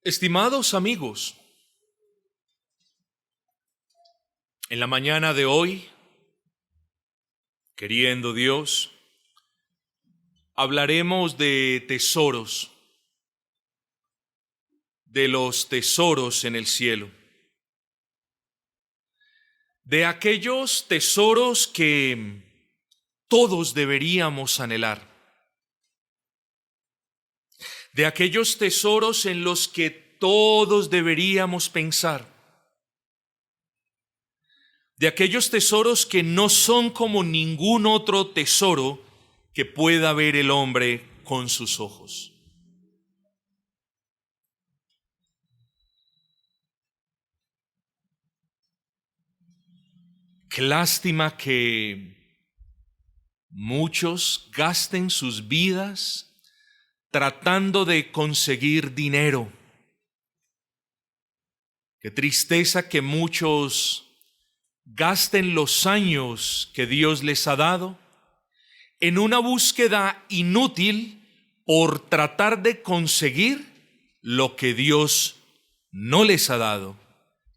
Estimados amigos, en la mañana de hoy, queriendo Dios, hablaremos de tesoros, de los tesoros en el cielo, de aquellos tesoros que todos deberíamos anhelar, de aquellos tesoros en los que todos deberíamos pensar, de aquellos tesoros que no son como ningún otro tesoro que pueda ver el hombre con sus ojos. Qué lástima que muchos gasten sus vidas tratando de conseguir dinero. Qué tristeza que muchos gasten los años que Dios les ha dado en una búsqueda inútil por tratar de conseguir lo que Dios no les ha dado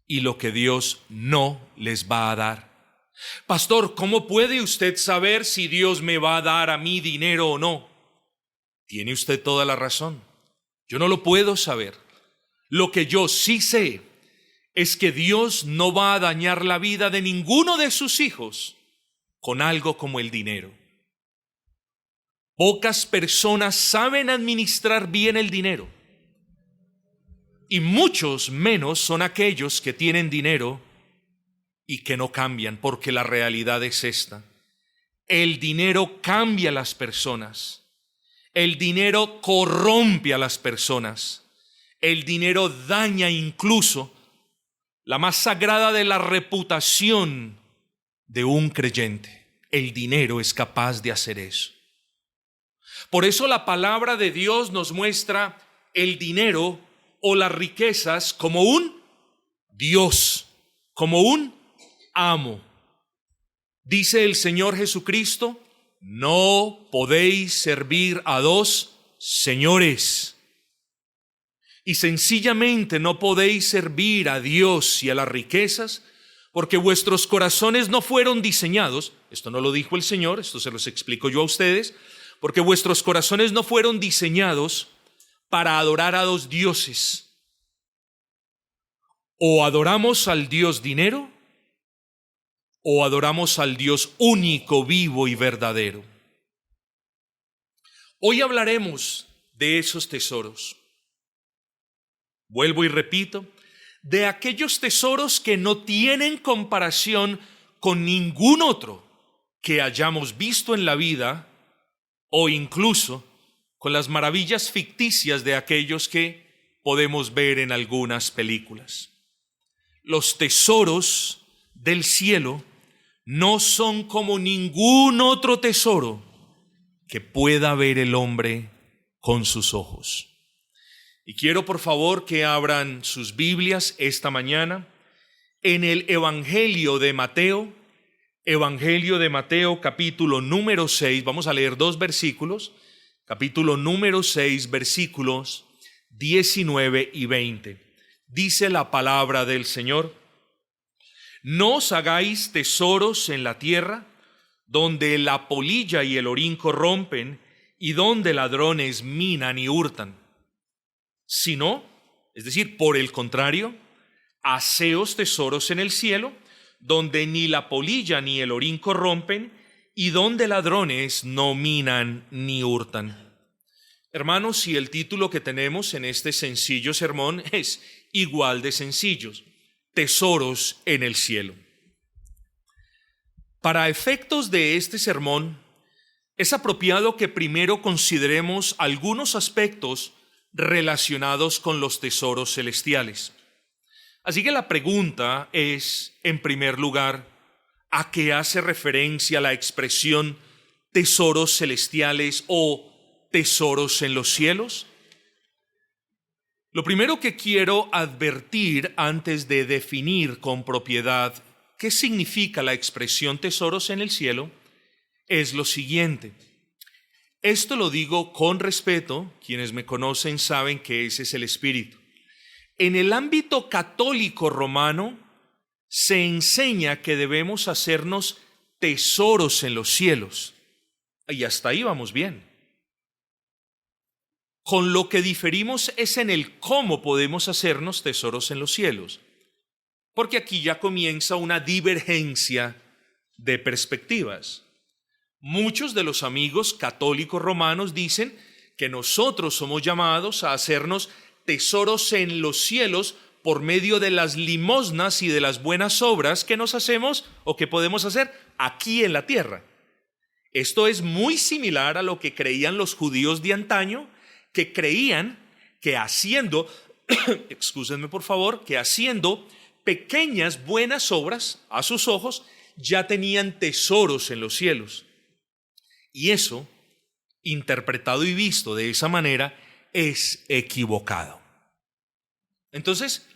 y lo que Dios no les va a dar. Pastor, ¿cómo puede usted saber si Dios me va a dar a mí dinero o no? Tiene usted toda la razón. Yo no lo puedo saber. Lo que yo sí sé es que Dios no va a dañar la vida de ninguno de sus hijos con algo como el dinero. Pocas personas saben administrar bien el dinero, y muchos menos son aquellos que tienen dinero y que no cambian, porque la realidad es esta: el dinero cambia a las personas. El dinero corrompe a las personas. El dinero daña incluso la más sagrada de la reputación de un creyente. El dinero es capaz de hacer eso. Por eso la palabra de Dios nos muestra el dinero o las riquezas como un Dios, como un amo. Dice el Señor Jesucristo: no podéis servir a dos señores. Y sencillamente no podéis servir a Dios y a las riquezas, porque vuestros corazones no fueron diseñados, esto no lo dijo el Señor, esto se los explico yo a ustedes, porque vuestros corazones no fueron diseñados para adorar a dos dioses. O adoramos al Dios dinero, o adoramos al Dios único, vivo y verdadero. Hoy hablaremos de esos tesoros. Vuelvo y repito, de aquellos tesoros que no tienen comparación con ningún otro que hayamos visto en la vida, o incluso con las maravillas ficticias de aquellos que podemos ver en algunas películas. Los tesoros del cielo no son como ningún otro tesoro que pueda ver el hombre con sus ojos. Y quiero por favor que abran sus Biblias esta mañana en el Evangelio de Mateo capítulo número 6, vamos a leer 2 versículos, capítulo número 6, versículos 19 y 20. Dice la palabra del Señor: no os hagáis tesoros en la tierra, donde la polilla y el orín corrompen, y donde ladrones minan y hurtan. Sino, es decir, por el contrario, haceos tesoros en el cielo, donde ni la polilla ni el orín corrompen, y donde ladrones no minan ni hurtan. Hermanos, si el título que tenemos en este sencillo sermón es igual de sencillo: tesoros en el cielo. Para efectos de este sermón, es apropiado que primero consideremos algunos aspectos relacionados con los tesoros celestiales. Así que la pregunta es, en primer lugar, ¿a qué hace referencia la expresión tesoros celestiales o tesoros en los cielos? Lo primero que quiero advertir antes de definir con propiedad qué significa la expresión tesoros en el cielo es lo siguiente. Esto lo digo con respeto, quienes me conocen saben que ese es el espíritu. En el ámbito católico romano se enseña que debemos hacernos tesoros en los cielos. Y hasta ahí vamos bien. Con lo que diferimos es en el cómo podemos hacernos tesoros en los cielos. Porque aquí ya comienza una divergencia de perspectivas. Muchos de los amigos católicos romanos dicen que nosotros somos llamados a hacernos tesoros en los cielos por medio de las limosnas y de las buenas obras que nos hacemos o que podemos hacer aquí en la tierra. Esto es muy similar a lo que creían los judíos de antaño, que creían que haciendo, excúsenme por favor, que haciendo pequeñas buenas obras a sus ojos ya tenían tesoros en los cielos. Y eso, interpretado y visto de esa manera, es equivocado. Entonces,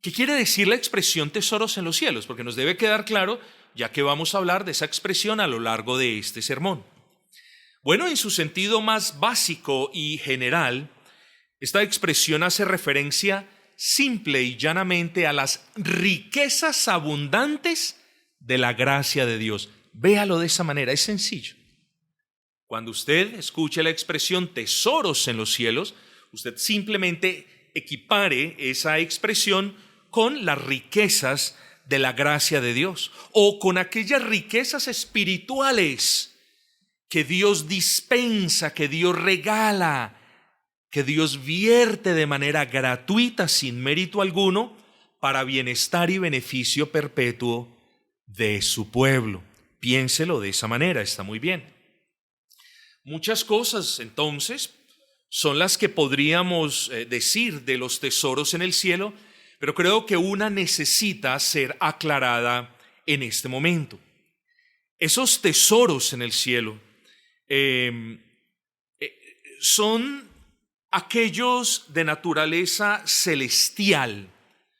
¿qué quiere decir la expresión tesoros en los cielos? Porque nos debe quedar claro, ya que vamos a hablar de esa expresión a lo largo de este sermón. Bueno, en su sentido más básico y general, esta expresión hace referencia simple y llanamente a las riquezas abundantes de la gracia de Dios. Véalo de esa manera, es sencillo. Cuando usted escuche la expresión tesoros en los cielos, usted simplemente equipare esa expresión con las riquezas de la gracia de Dios o con aquellas riquezas espirituales que Dios dispensa, que Dios regala, que Dios vierte de manera gratuita, sin mérito alguno, para bienestar y beneficio perpetuo de su pueblo. Piénselo de esa manera, está muy bien. Muchas cosas, entonces, son las que podríamos decir de los tesoros en el cielo, pero creo que una necesita ser aclarada en este momento. Esos tesoros en el cielo son aquellos de naturaleza celestial.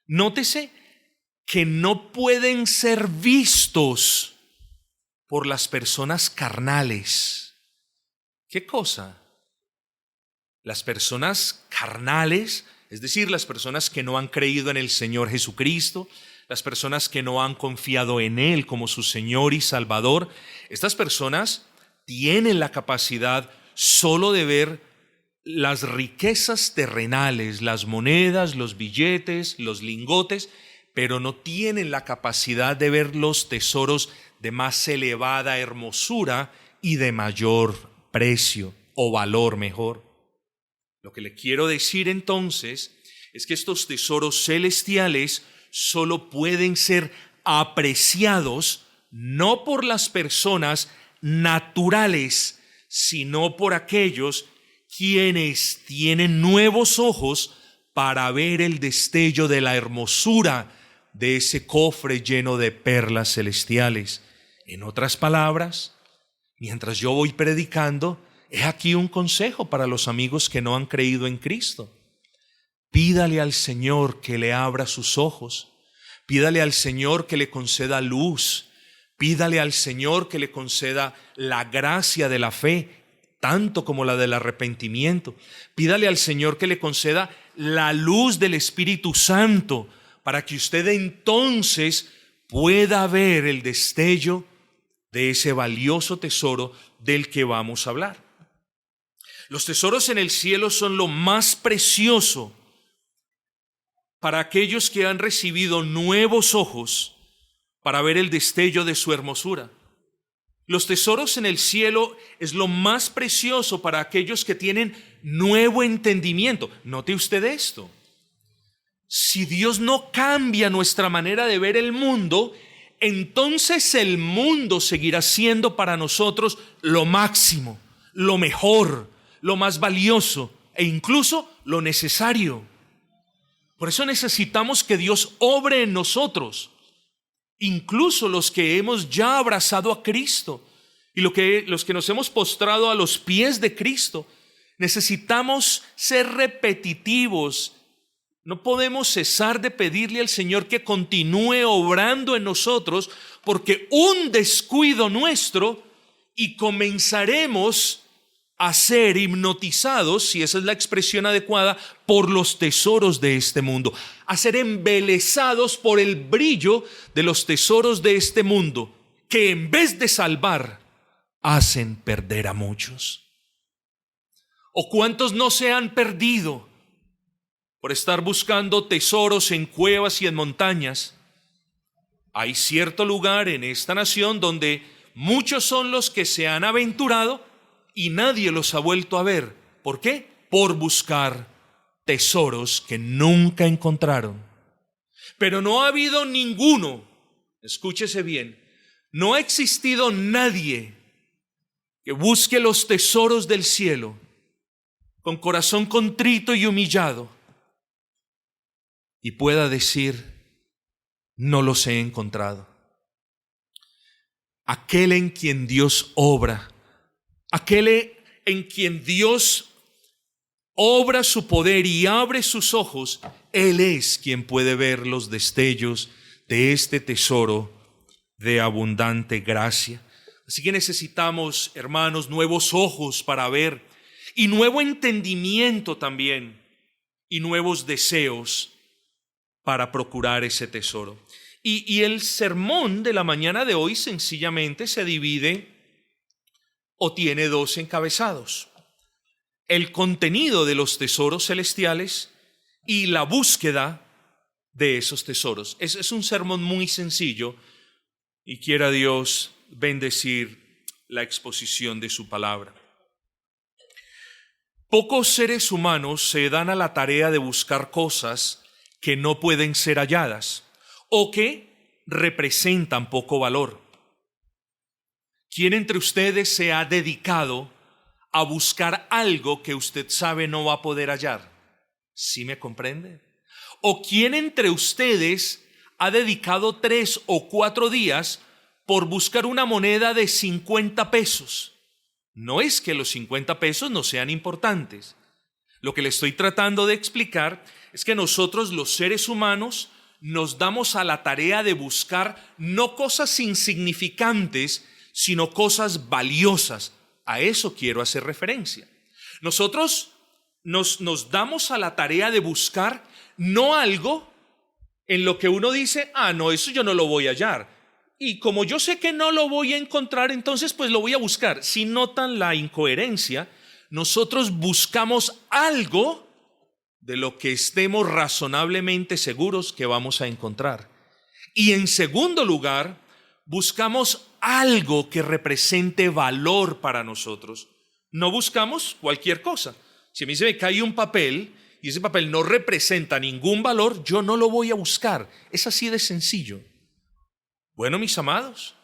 Nótese que no pueden ser vistos por las personas carnales. ¿Qué cosa? Las personas carnales, es decir, las personas que no han creído en el Señor Jesucristo, las personas que no han confiado en Él como su Señor y Salvador, estas personas tienen la capacidad solo de ver las riquezas terrenales, las monedas, los billetes, los lingotes, pero no tienen la capacidad de ver los tesoros de más elevada hermosura y de mayor precio o valor mejor. Lo que le quiero decir entonces es que estos tesoros celestiales solo pueden ser apreciados no por las personas naturales, sino por aquellos quienes tienen nuevos ojos para ver el destello de la hermosura de ese cofre lleno de perlas celestiales. En otras palabras, mientras yo voy predicando, he aquí un consejo para los amigos que no han creído en Cristo. Pídale al Señor que le abra sus ojos, pídale al Señor que le conceda luz, pídale al Señor que le conceda la gracia de la fe, tanto como la del arrepentimiento. Pídale al Señor que le conceda la luz del Espíritu Santo, para que usted entonces pueda ver el destello de ese valioso tesoro del que vamos a hablar. Los tesoros en el cielo son lo más precioso para aquellos que han recibido nuevos ojos para ver el destello de su hermosura. Los tesoros en el cielo es lo más precioso para aquellos que tienen nuevo entendimiento. Note usted esto. Si Dios no cambia nuestra manera de ver el mundo, entonces el mundo seguirá siendo para nosotros lo máximo, lo mejor, lo más valioso e incluso lo necesario. Por eso necesitamos que Dios obre en nosotros, incluso los que hemos ya abrazado a Cristo y los que nos hemos postrado a los pies de Cristo. Necesitamos ser repetitivos. No podemos cesar de pedirle al Señor que continúe obrando en nosotros, porque un descuido nuestro y comenzaremos a ser hipnotizados, si esa es la expresión adecuada, por los tesoros de este mundo, a ser embelesados por el brillo de los tesoros de este mundo, que en vez de salvar, hacen perder a muchos. ¿O cuántos no se han perdido por estar buscando tesoros en cuevas y en montañas? Hay cierto lugar en esta nación donde muchos son los que se han aventurado y nadie los ha vuelto a ver. ¿Por qué? Por buscar tesoros que nunca encontraron. Pero no ha habido ninguno, escúchese bien, no ha existido nadie que busque los tesoros del cielo con corazón contrito y humillado y pueda decir: no los he encontrado. Aquel en quien Dios obra, aquel en quien Dios obra su poder y abre sus ojos, Él es quien puede ver los destellos de este tesoro de abundante gracia. Así que necesitamos, hermanos, nuevos ojos para ver, y nuevo entendimiento también, y nuevos deseos para procurar ese tesoro. Y el sermón de la mañana de hoy sencillamente se divide o tiene dos encabezados: el contenido de los tesoros celestiales y la búsqueda de esos tesoros. Es un sermón muy sencillo y quiera Dios bendecir la exposición de su palabra. Pocos seres humanos se dan a la tarea de buscar cosas que no pueden ser halladas o que representan poco valor. ¿Quién entre ustedes se ha dedicado a buscar algo que usted sabe no va a poder hallar? ¿Sí me comprende? ¿O quién entre ustedes ha dedicado 3 o 4 días por buscar una moneda de 50 pesos? No es que los 50 pesos no sean importantes. Lo que le estoy tratando de explicar es que nosotros, los seres humanos, nos damos a la tarea de buscar no cosas insignificantes, sino cosas valiosas. A eso quiero hacer referencia. Nosotros nos damos a la tarea de buscar no algo en lo que uno dice: no, eso yo no lo voy a hallar. Y como yo sé que no lo voy a encontrar, entonces pues lo voy a buscar. Si notan la incoherencia, nosotros buscamos algo de lo que estemos razonablemente seguros que vamos a encontrar. Y en segundo lugar, buscamos algo que represente valor para nosotros. No buscamos cualquier cosa. Si a mí se me cae un papel y ese papel no representa ningún valor, yo no lo voy a buscar. Es así de sencillo. Bueno, mis amados,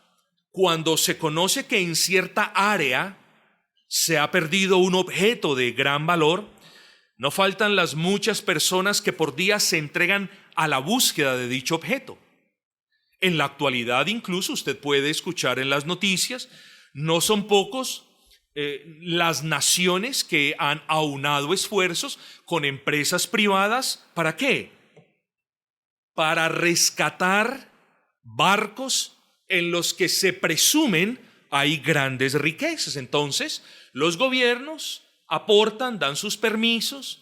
cuando se conoce que en cierta área se ha perdido un objeto de gran valor, no faltan las muchas personas que por día se entregan a la búsqueda de dicho objeto. En la actualidad incluso usted puede escuchar en las noticias, no son pocos las naciones que han aunado esfuerzos con empresas privadas. ¿Para qué? Para rescatar barcos en los que se presumen hay grandes riquezas. Entonces, los gobiernos aportan, dan sus permisos,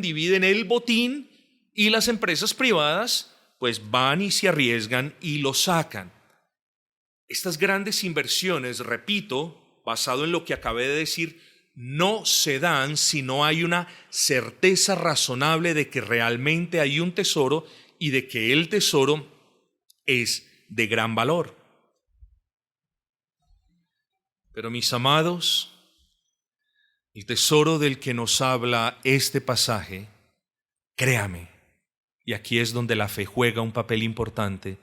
dividen el botín, y las empresas privadas pues van y se arriesgan y lo sacan. Estas grandes inversiones, repito, basado en lo que acabé de decir, no se dan si no hay una certeza razonable de que realmente hay un tesoro y de que el tesoro es de gran valor. Pero mis amados, el tesoro del que nos habla este pasaje, créame, y aquí es donde la fe juega un papel importante,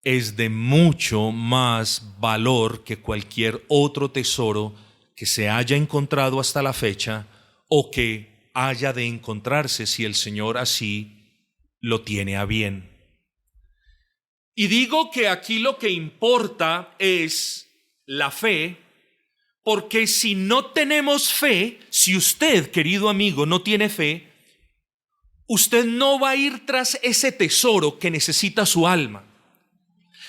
es de mucho más valor que cualquier otro tesoro que se haya encontrado hasta la fecha o que haya de encontrarse si el Señor así lo tiene a bien. Y digo que aquí lo que importa es la fe, porque si no tenemos fe, si usted, querido amigo, no tiene fe, usted no va a ir tras ese tesoro que necesita su alma.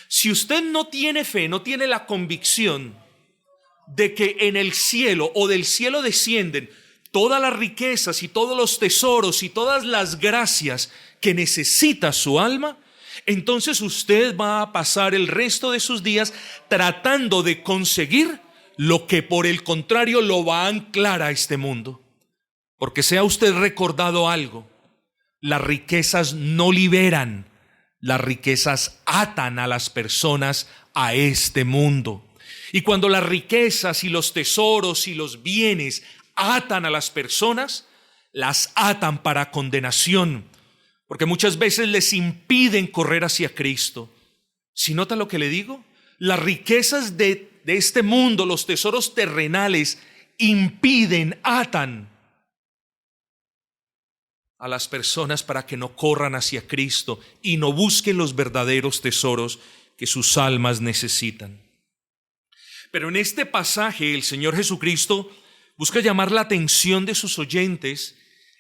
Si usted no tiene fe, no tiene la convicción, de que en el cielo o del cielo descienden todas las riquezas y todos los tesoros y todas las gracias que necesita su alma, entonces usted va a pasar el resto de sus días tratando de conseguir lo que por el contrario lo va a anclar a este mundo. Porque sea usted recordado algo, las riquezas no liberan, las riquezas atan a las personas a este mundo. Y cuando las riquezas y los tesoros y los bienes atan a las personas, las atan para condenación, porque muchas veces les impiden correr hacia Cristo. ¿Sí nota lo que le digo? Las riquezas de este mundo, los tesoros terrenales, impiden, atan a las personas para que no corran hacia Cristo y no busquen los verdaderos tesoros que sus almas necesitan. Pero en este pasaje el Señor Jesucristo busca llamar la atención de sus oyentes,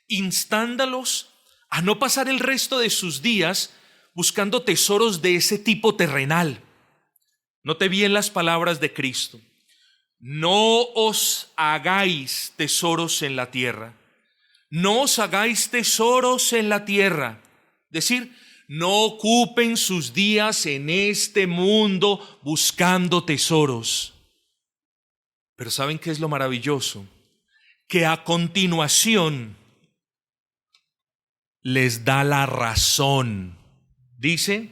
instándolos a no pasar el resto de sus días buscando tesoros de ese tipo terrenal. Note bien las palabras de Cristo. No os hagáis tesoros en la tierra. No os hagáis tesoros en la tierra. Es decir, no ocupen sus días en este mundo buscando tesoros. Pero ¿saben qué es lo maravilloso? Que a continuación les da la razón. Dice,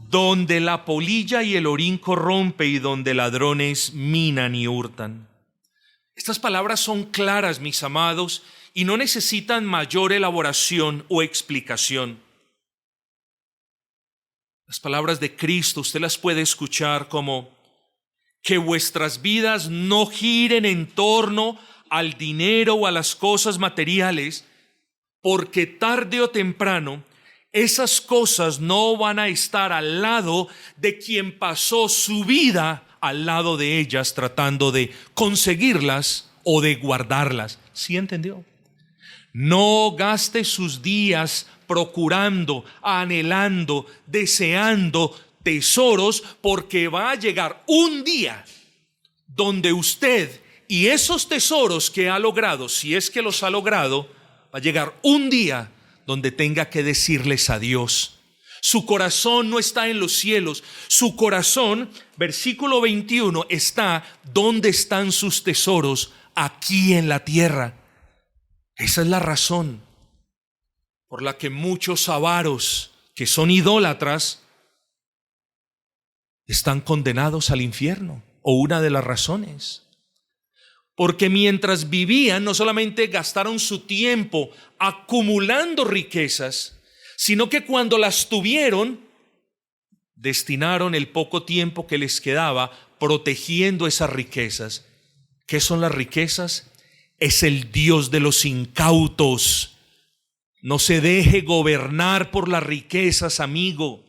donde la polilla y el orín corrompe y donde ladrones minan y hurtan. Estas palabras son claras, mis amados, y no necesitan mayor elaboración o explicación. Las palabras de Cristo usted las puede escuchar como que vuestras vidas no giren en torno al dinero o a las cosas materiales, porque tarde o temprano esas cosas no van a estar al lado de quien pasó su vida al lado de ellas tratando de conseguirlas o de guardarlas. ¿Sí entendió? No gaste sus días procurando, anhelando, deseando tesoros, porque va a llegar un día donde usted y esos tesoros que ha logrado, si es que los ha logrado, va a llegar un día donde tenga que decirles adiós. Su corazón no está en los cielos. Su corazón, versículo 21, está donde están sus tesoros, aquí en la tierra. Esa es la razón por la que muchos avaros que son idólatras están condenados al infierno, o una de las razones. Porque mientras vivían, no solamente gastaron su tiempo acumulando riquezas, sino que cuando las tuvieron, destinaron el poco tiempo que les quedaba protegiendo esas riquezas. ¿Qué son las riquezas? Es el Dios de los incautos. No se deje gobernar por las riquezas, amigo.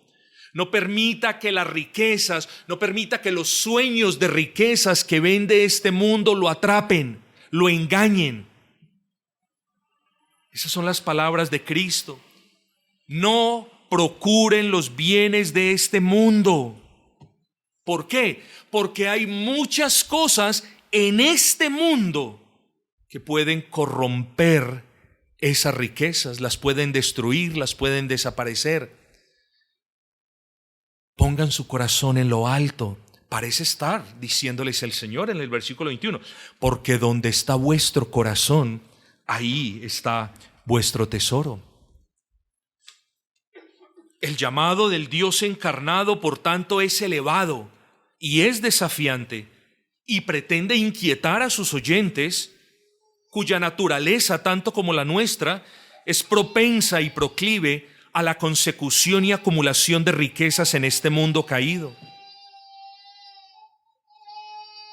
No permita que las riquezas, no permita que los sueños de riquezas que vende este mundo lo atrapen, lo engañen. Esas son las palabras de Cristo. No procuren los bienes de este mundo. ¿Por qué? Porque hay muchas cosas en este mundo que pueden corromper esas riquezas, las pueden destruir, las pueden desaparecer. Pongan su corazón en lo alto. Parece estar diciéndoles el Señor en el versículo 21, porque donde está vuestro corazón, ahí está vuestro tesoro. El llamado del Dios encarnado, por tanto, es elevado y es desafiante y pretende inquietar a sus oyentes, cuya naturaleza, tanto como la nuestra, es propensa y proclive a la consecución y acumulación de riquezas en este mundo caído.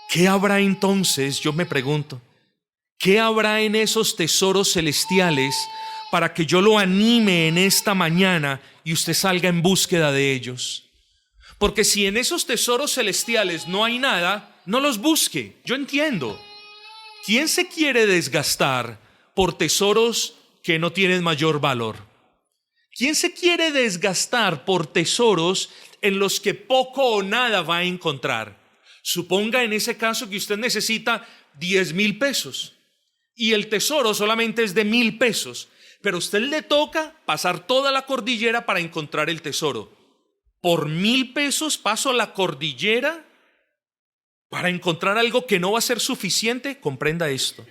¿Qué habrá entonces, yo me pregunto, qué habrá en esos tesoros celestiales para que yo lo anime en esta mañana y usted salga en búsqueda de ellos? Porque si en esos tesoros celestiales no hay nada, no los busque. Yo entiendo. ¿Quién se quiere desgastar por tesoros que no tienen mayor valor? ¿Quién se quiere desgastar por tesoros en los que poco o nada va a encontrar? Suponga en ese caso que usted necesita 10,000 pesos y el tesoro solamente es de 1,000 pesos, pero a usted le toca pasar toda la cordillera para encontrar el tesoro. ¿Por 1,000 pesos paso la cordillera para encontrar algo que no va a ser suficiente? Comprenda esto.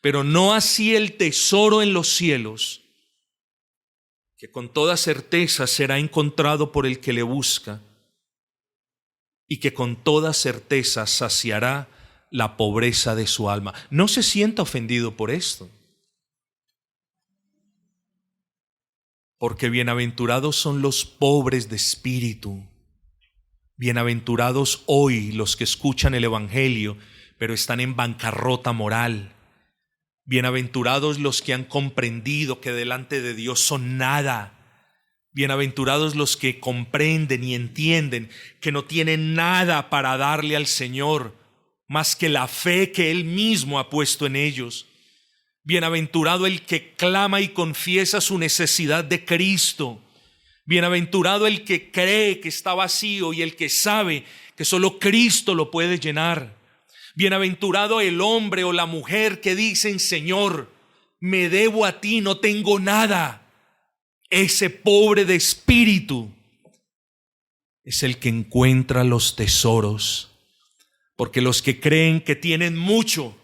Pero no así el tesoro en los cielos, que con toda certeza será encontrado por el que le busca y que con toda certeza saciará la pobreza de su alma. No se sienta ofendido por esto, porque bienaventurados son los pobres de espíritu. Bienaventurados hoy los que escuchan el Evangelio, pero están en bancarrota moral. Bienaventurados los que han comprendido que delante de Dios son nada. Bienaventurados los que comprenden y entienden que no tienen nada para darle al Señor, más que la fe que Él mismo ha puesto en ellos. Bienaventurado el que clama y confiesa su necesidad de Cristo. Bienaventurado el que cree que está vacío y el que sabe que solo Cristo lo puede llenar. Bienaventurado el hombre o la mujer que dicen: Señor, me debo a ti, no tengo nada. Ese pobre de espíritu es el que encuentra los tesoros, porque los que creen que tienen mucho,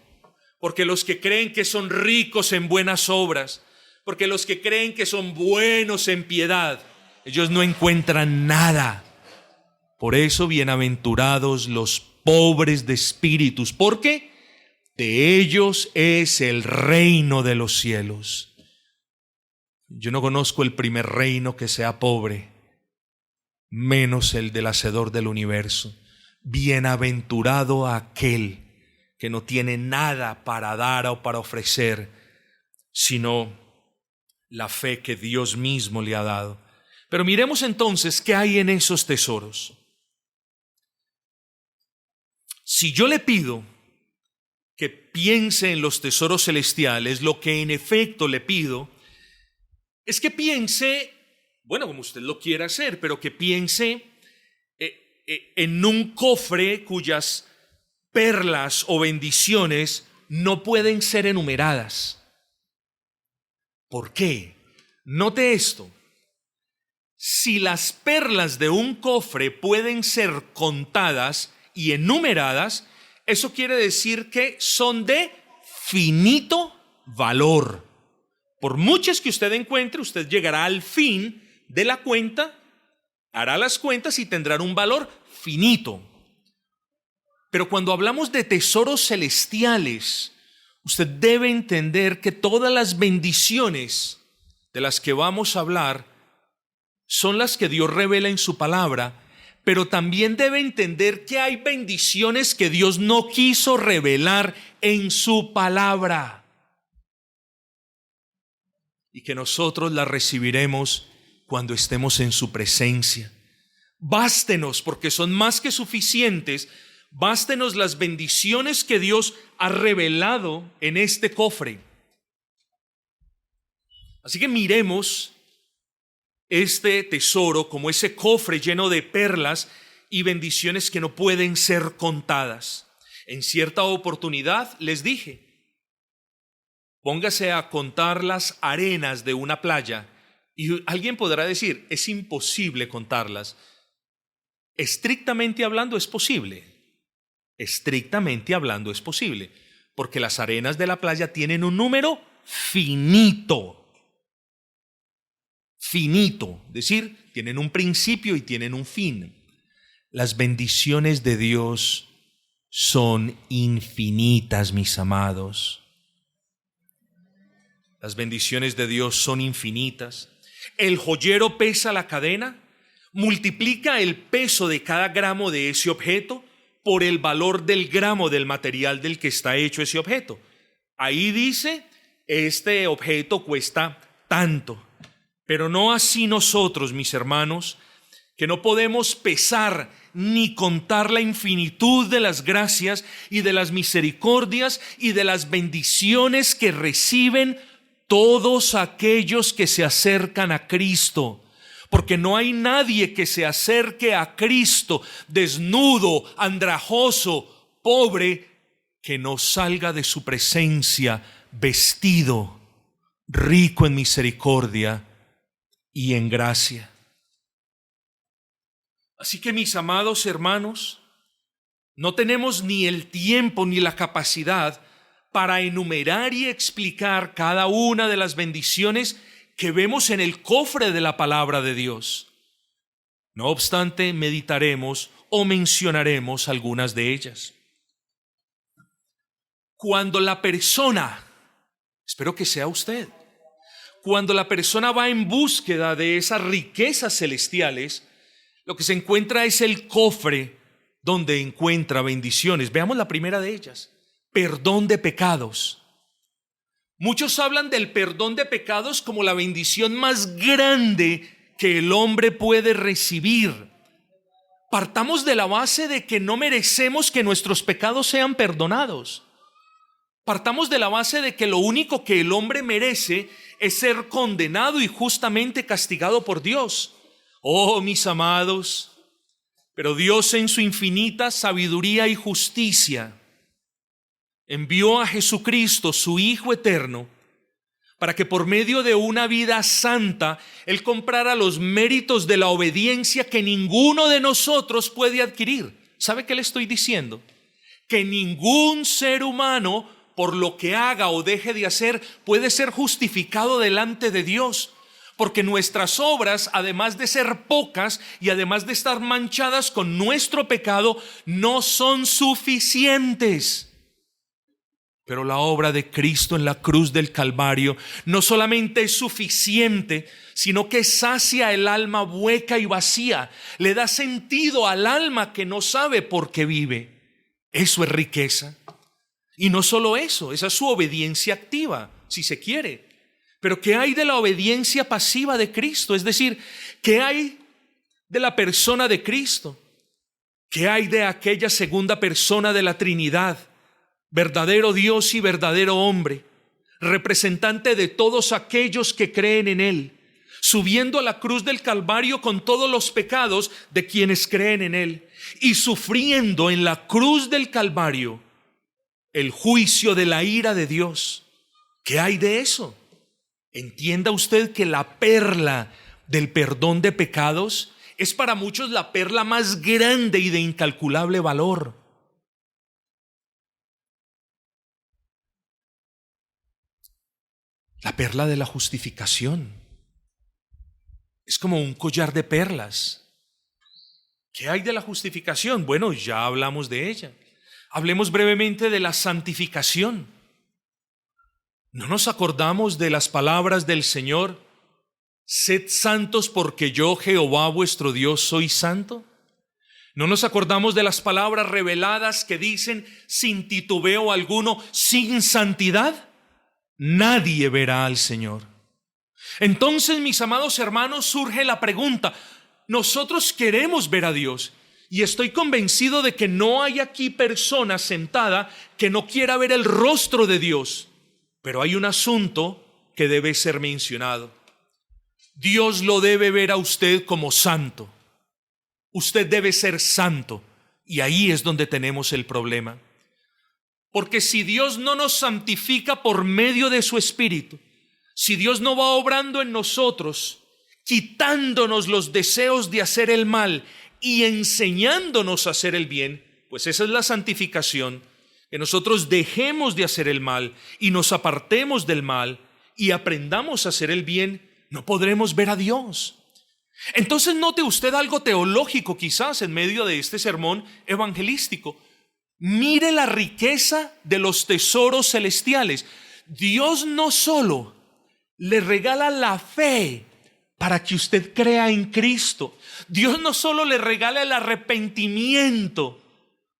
porque los que creen que son ricos en buenas obras, porque los que creen que son buenos en piedad, ellos no encuentran nada. Por eso, bienaventurados los pobres de espíritus, porque de ellos es el reino de los cielos. Yo no conozco el primer reino que sea pobre, menos el del Hacedor del universo. Bienaventurado aquel que no tiene nada para dar o para ofrecer, sino la fe que Dios mismo le ha dado. Pero miremos entonces qué hay en esos tesoros. Si yo le pido que piense en los tesoros celestiales, lo que en efecto le pido es que piense, bueno, como usted lo quiera hacer, pero que piense en un cofre cuyas perlas o bendiciones no pueden ser enumeradas. ¿Por qué? Note esto. Si las perlas de un cofre pueden ser contadas y enumeradas, eso quiere decir que son de finito valor. Por muchas que usted encuentre, usted llegará al fin de la cuenta, hará las cuentas y tendrán un valor finito. Pero cuando hablamos de tesoros celestiales, usted debe entender que todas las bendiciones de las que vamos a hablar son las que Dios revela en su palabra, pero también debe entender que hay bendiciones que Dios no quiso revelar en su palabra y que nosotros las recibiremos cuando estemos en su presencia. Bástenos, porque son más que suficientes, bástenos las bendiciones que Dios ha revelado en este cofre. Así que miremos este tesoro como ese cofre lleno de perlas y bendiciones que no pueden ser contadas. En cierta oportunidad les dije: póngase a contar las arenas de una playa, y alguien podrá decir: es imposible contarlas. Estrictamente hablando es posible. Estrictamente hablando es posible, porque las arenas de la playa tienen un número finito. Finito, es decir, tienen un principio y tienen un fin. Las bendiciones de Dios son infinitas, mis amados. Las bendiciones de Dios son infinitas. El joyero pesa la cadena, multiplica el peso de cada gramo de ese objeto por el valor del gramo del material del que está hecho ese objeto. Ahí dice: este objeto cuesta tanto. Pero no así nosotros, mis hermanos, que no podemos pesar ni contar la infinitud de las gracias y de las misericordias y de las bendiciones que reciben todos aquellos que se acercan a Cristo. Porque no hay nadie que se acerque a Cristo desnudo, andrajoso, pobre, que no salga de su presencia vestido, rico en misericordia y en gracia. Así que, mis amados hermanos, no tenemos ni el tiempo ni la capacidad para enumerar y explicar cada una de las bendiciones que vemos en el cofre de la palabra de Dios. No obstante, meditaremos o mencionaremos algunas de ellas. Cuando la persona, espero que sea usted, cuando la persona va en búsqueda de esas riquezas celestiales, lo que se encuentra es el cofre donde encuentra bendiciones. Veamos la primera de ellas: perdón de pecados. Muchos hablan del perdón de pecados como la bendición más grande que el hombre puede recibir. Partamos de la base de que no merecemos que nuestros pecados sean perdonados. Partamos de la base de que lo único que el hombre merece es ser condenado y justamente castigado por Dios. Oh, mis amados, pero Dios, en su infinita sabiduría y justicia, envió a Jesucristo, su Hijo eterno, para que por medio de una vida santa Él comprara los méritos de la obediencia que ninguno de nosotros puede adquirir. ¿Sabe qué le estoy diciendo? Que ningún ser humano, por lo que haga o deje de hacer, puede ser justificado delante de Dios. Porque nuestras obras, además de ser pocas y además de estar manchadas con nuestro pecado, no son suficientes. Pero la obra de Cristo en la cruz del Calvario no solamente es suficiente, sino que sacia el alma hueca y vacía, le da sentido al alma que no sabe por qué vive. Eso es riqueza. Y no solo eso, esa es su obediencia activa, si se quiere. Pero ¿qué hay de la obediencia pasiva de Cristo? Es decir, ¿qué hay de la persona de Cristo? ¿Qué hay de aquella segunda persona de la Trinidad? Verdadero Dios y verdadero hombre, representante de todos aquellos que creen en Él, subiendo a la cruz del Calvario con todos los pecados de quienes creen en Él y sufriendo en la cruz del Calvario el juicio de la ira de Dios. ¿Qué hay de eso? Entienda usted que la perla del perdón de pecados es para muchos la perla más grande y de incalculable valor. La perla de la justificación es como un collar de perlas. ¿Qué hay de la justificación? Bueno, ya hablamos de ella. Hablemos brevemente de la santificación. ¿No nos acordamos de las palabras del Señor? Sed santos porque yo, Jehová vuestro Dios, soy santo. ¿No nos acordamos de las palabras reveladas que dicen sin titubeo alguno, sin santidad nadie verá al Señor? Entonces, mis amados hermanos, surge la pregunta: nosotros queremos ver a Dios, y estoy convencido de que no hay aquí persona sentada que no quiera ver el rostro de Dios. Pero hay un asunto que debe ser mencionado. Dios lo debe ver a usted como santo. Usted debe ser santo, y ahí es donde tenemos el problema. Porque si Dios no nos santifica por medio de su Espíritu, si Dios no va obrando en nosotros, quitándonos los deseos de hacer el mal y enseñándonos a hacer el bien, pues esa es la santificación, que nosotros dejemos de hacer el mal y nos apartemos del mal y aprendamos a hacer el bien, no podremos ver a Dios. Entonces note usted algo teológico quizás en medio de este sermón evangelístico. Mire la riqueza de los tesoros celestiales. Dios no solo le regala la fe para que usted crea en Cristo. Dios no solo le regala el arrepentimiento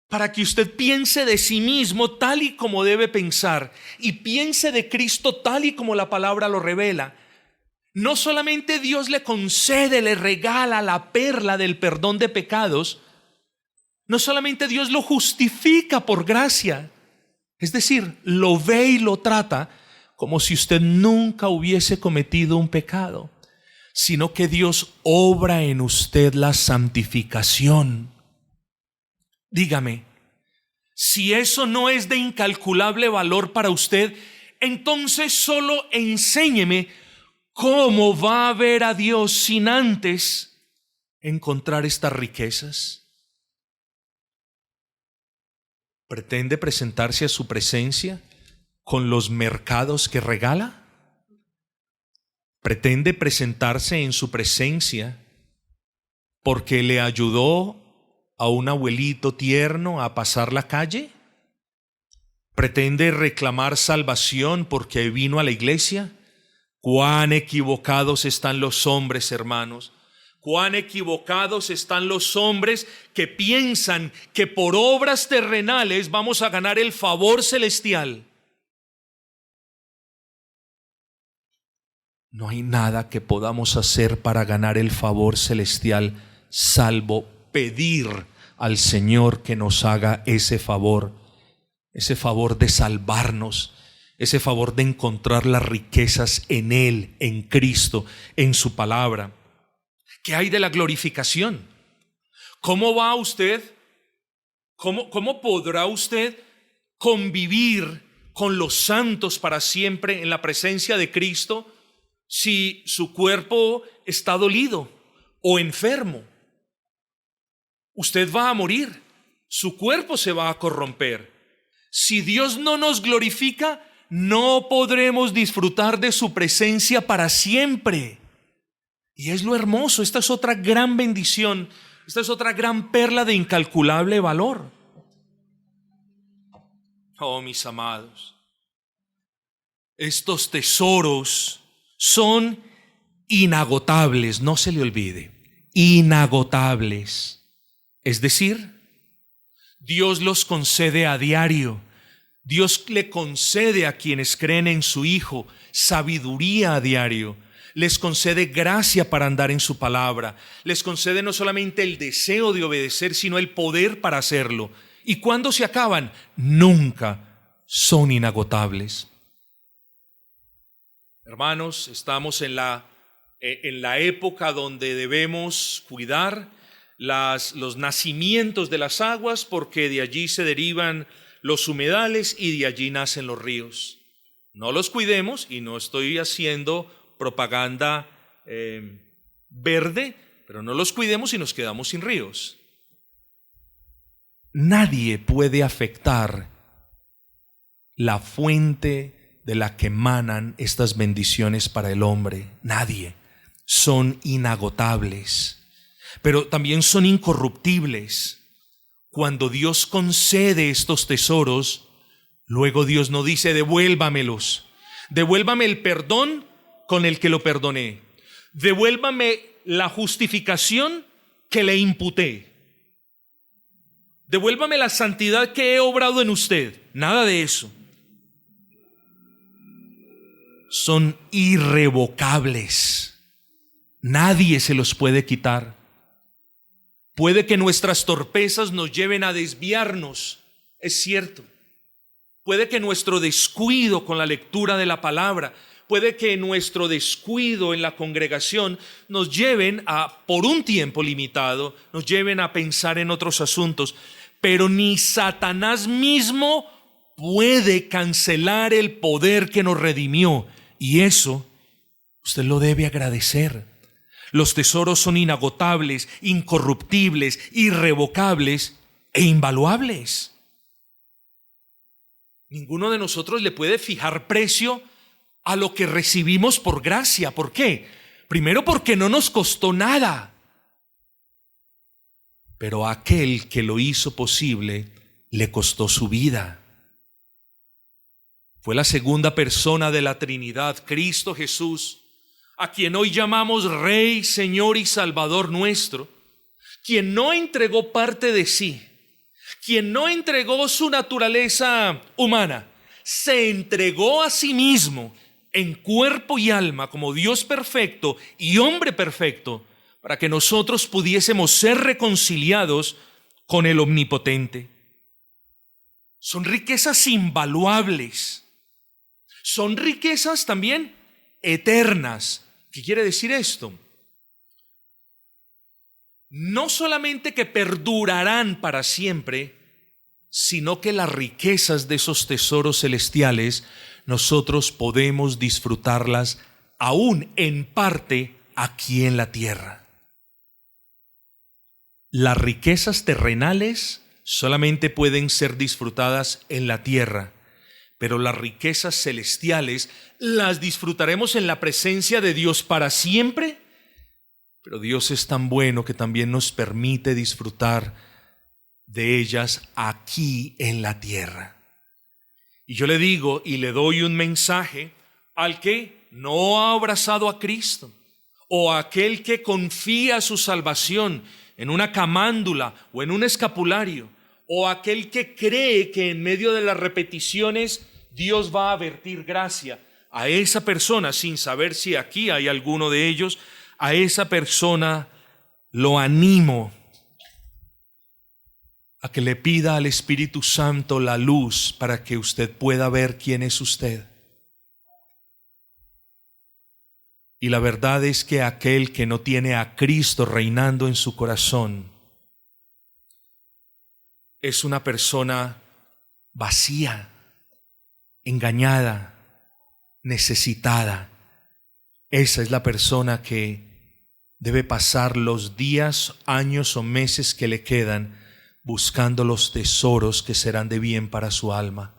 para que usted piense de sí mismo tal y como debe pensar y piense de Cristo tal y como la palabra lo revela. No solamente Dios le concede, le regala la perla del perdón de pecados, no solamente Dios lo justifica por gracia, es decir, lo ve y lo trata como si usted nunca hubiese cometido un pecado, sino que Dios obra en usted la santificación. Dígame, si eso no es de incalculable valor para usted, entonces solo enséñeme cómo va a ver a Dios sin antes encontrar estas riquezas. ¿Pretende presentarse a su presencia con los mercados que regala? ¿Pretende presentarse en su presencia porque le ayudó a un abuelito tierno a pasar la calle? ¿Pretende reclamar salvación porque vino a la iglesia? Cuán equivocados están los hombres, hermanos. Cuán equivocados están los hombres que piensan que por obras terrenales vamos a ganar el favor celestial. No hay nada que podamos hacer para ganar el favor celestial, salvo pedir al Señor que nos haga ese favor de salvarnos, ese favor de encontrar las riquezas en Él, en Cristo, en su palabra. ¿Qué hay de la glorificación? ¿Cómo va usted? ¿Cómo podrá usted convivir con los santos para siempre en la presencia de Cristo si su cuerpo está dolido o enfermo? Usted va a morir, su cuerpo se va a corromper. Si Dios no nos glorifica, no podremos disfrutar de su presencia para siempre. Y es lo hermoso, esta es otra gran bendición, esta es otra gran perla de incalculable valor. Oh, mis amados, estos tesoros son inagotables, no se le olvide, inagotables. Es decir, Dios los concede a diario. Dios le concede a quienes creen en su Hijo sabiduría a diario. Les concede gracia para andar en su palabra. Les concede no solamente el deseo de obedecer, sino el poder para hacerlo. ¿Y cuándo se acaban? Nunca. Son inagotables. Hermanos, estamos en la época donde debemos cuidar los nacimientos de las aguas, porque de allí se derivan los humedales y de allí nacen los ríos. No los cuidemos, y no estoy haciendo propaganda verde, pero no los cuidemos y nos quedamos sin ríos. Nadie puede afectar la fuente de la que emanan estas bendiciones para el hombre. Nadie. Son inagotables, pero también son incorruptibles. Cuando Dios concede estos tesoros, luego Dios no dice devuélvamelos, devuélvame el perdón con el que lo perdoné, devuélvame la justificación que le imputé, devuélvame la santidad que he obrado en usted. Nada de eso. Son irrevocables. Nadie se los puede quitar. Puede que nuestras torpezas nos lleven a desviarnos, es cierto. Puede que nuestro descuido con la lectura de la palabra, puede que nuestro descuido en la congregación nos lleven a, por un tiempo limitado, nos lleven a pensar en otros asuntos. Pero ni Satanás mismo puede cancelar el poder que nos redimió. Y eso usted lo debe agradecer. Los tesoros son inagotables, incorruptibles, irrevocables e invaluables. Ninguno de nosotros le puede fijar precio a lo que recibimos por gracia. ¿Por qué? Primero, porque no nos costó nada. Pero a aquel que lo hizo posible le costó su vida. Fue la segunda persona de la Trinidad, Cristo Jesús, a quien hoy llamamos Rey, Señor y Salvador nuestro, quien no entregó parte de sí, quien no entregó su naturaleza humana, se entregó a sí mismo en cuerpo y alma como Dios perfecto y hombre perfecto, para que nosotros pudiésemos ser reconciliados con el Omnipotente. Son riquezas invaluables. Son riquezas también eternas. ¿Qué quiere decir esto? No solamente que perdurarán para siempre, sino que las riquezas de esos tesoros celestiales nosotros podemos disfrutarlas aún en parte aquí en la tierra. Las riquezas terrenales solamente pueden ser disfrutadas en la tierra, pero las riquezas celestiales las disfrutaremos en la presencia de Dios para siempre. Pero Dios es tan bueno que también nos permite disfrutar de ellas aquí en la tierra. Y yo le digo y le doy un mensaje al que no ha abrazado a Cristo, o a aquel que confía su salvación en una camándula o en un escapulario, o aquel que cree que en medio de las repeticiones Dios va a vertir gracia. A esa persona, sin saber si aquí hay alguno de ellos, a esa persona lo animo a que le pida al Espíritu Santo la luz para que usted pueda ver quién es usted. Y la verdad es que aquel que no tiene a Cristo reinando en su corazón es una persona vacía, engañada, necesitada. Esa es la persona que debe pasar los días, años o meses que le quedan buscando los tesoros que serán de bien para su alma.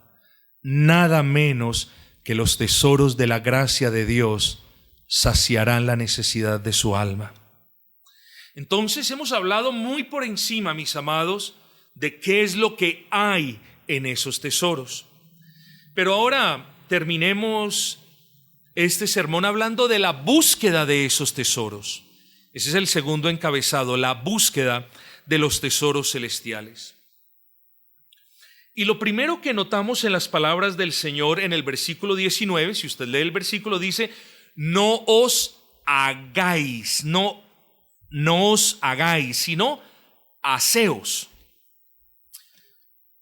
Nada menos que los tesoros de la gracia de Dios saciarán la necesidad de su alma. Entonces hemos hablado muy por encima, mis amados, de qué es lo que hay en esos tesoros. Pero ahora terminemos este sermón hablando de la búsqueda de esos tesoros. Ese es el segundo encabezado, la búsqueda de los tesoros celestiales. Y lo primero que notamos en las palabras del Señor en el versículo 19, si usted lee el versículo, dice: no os hagáis, no os hagáis, sino haceos.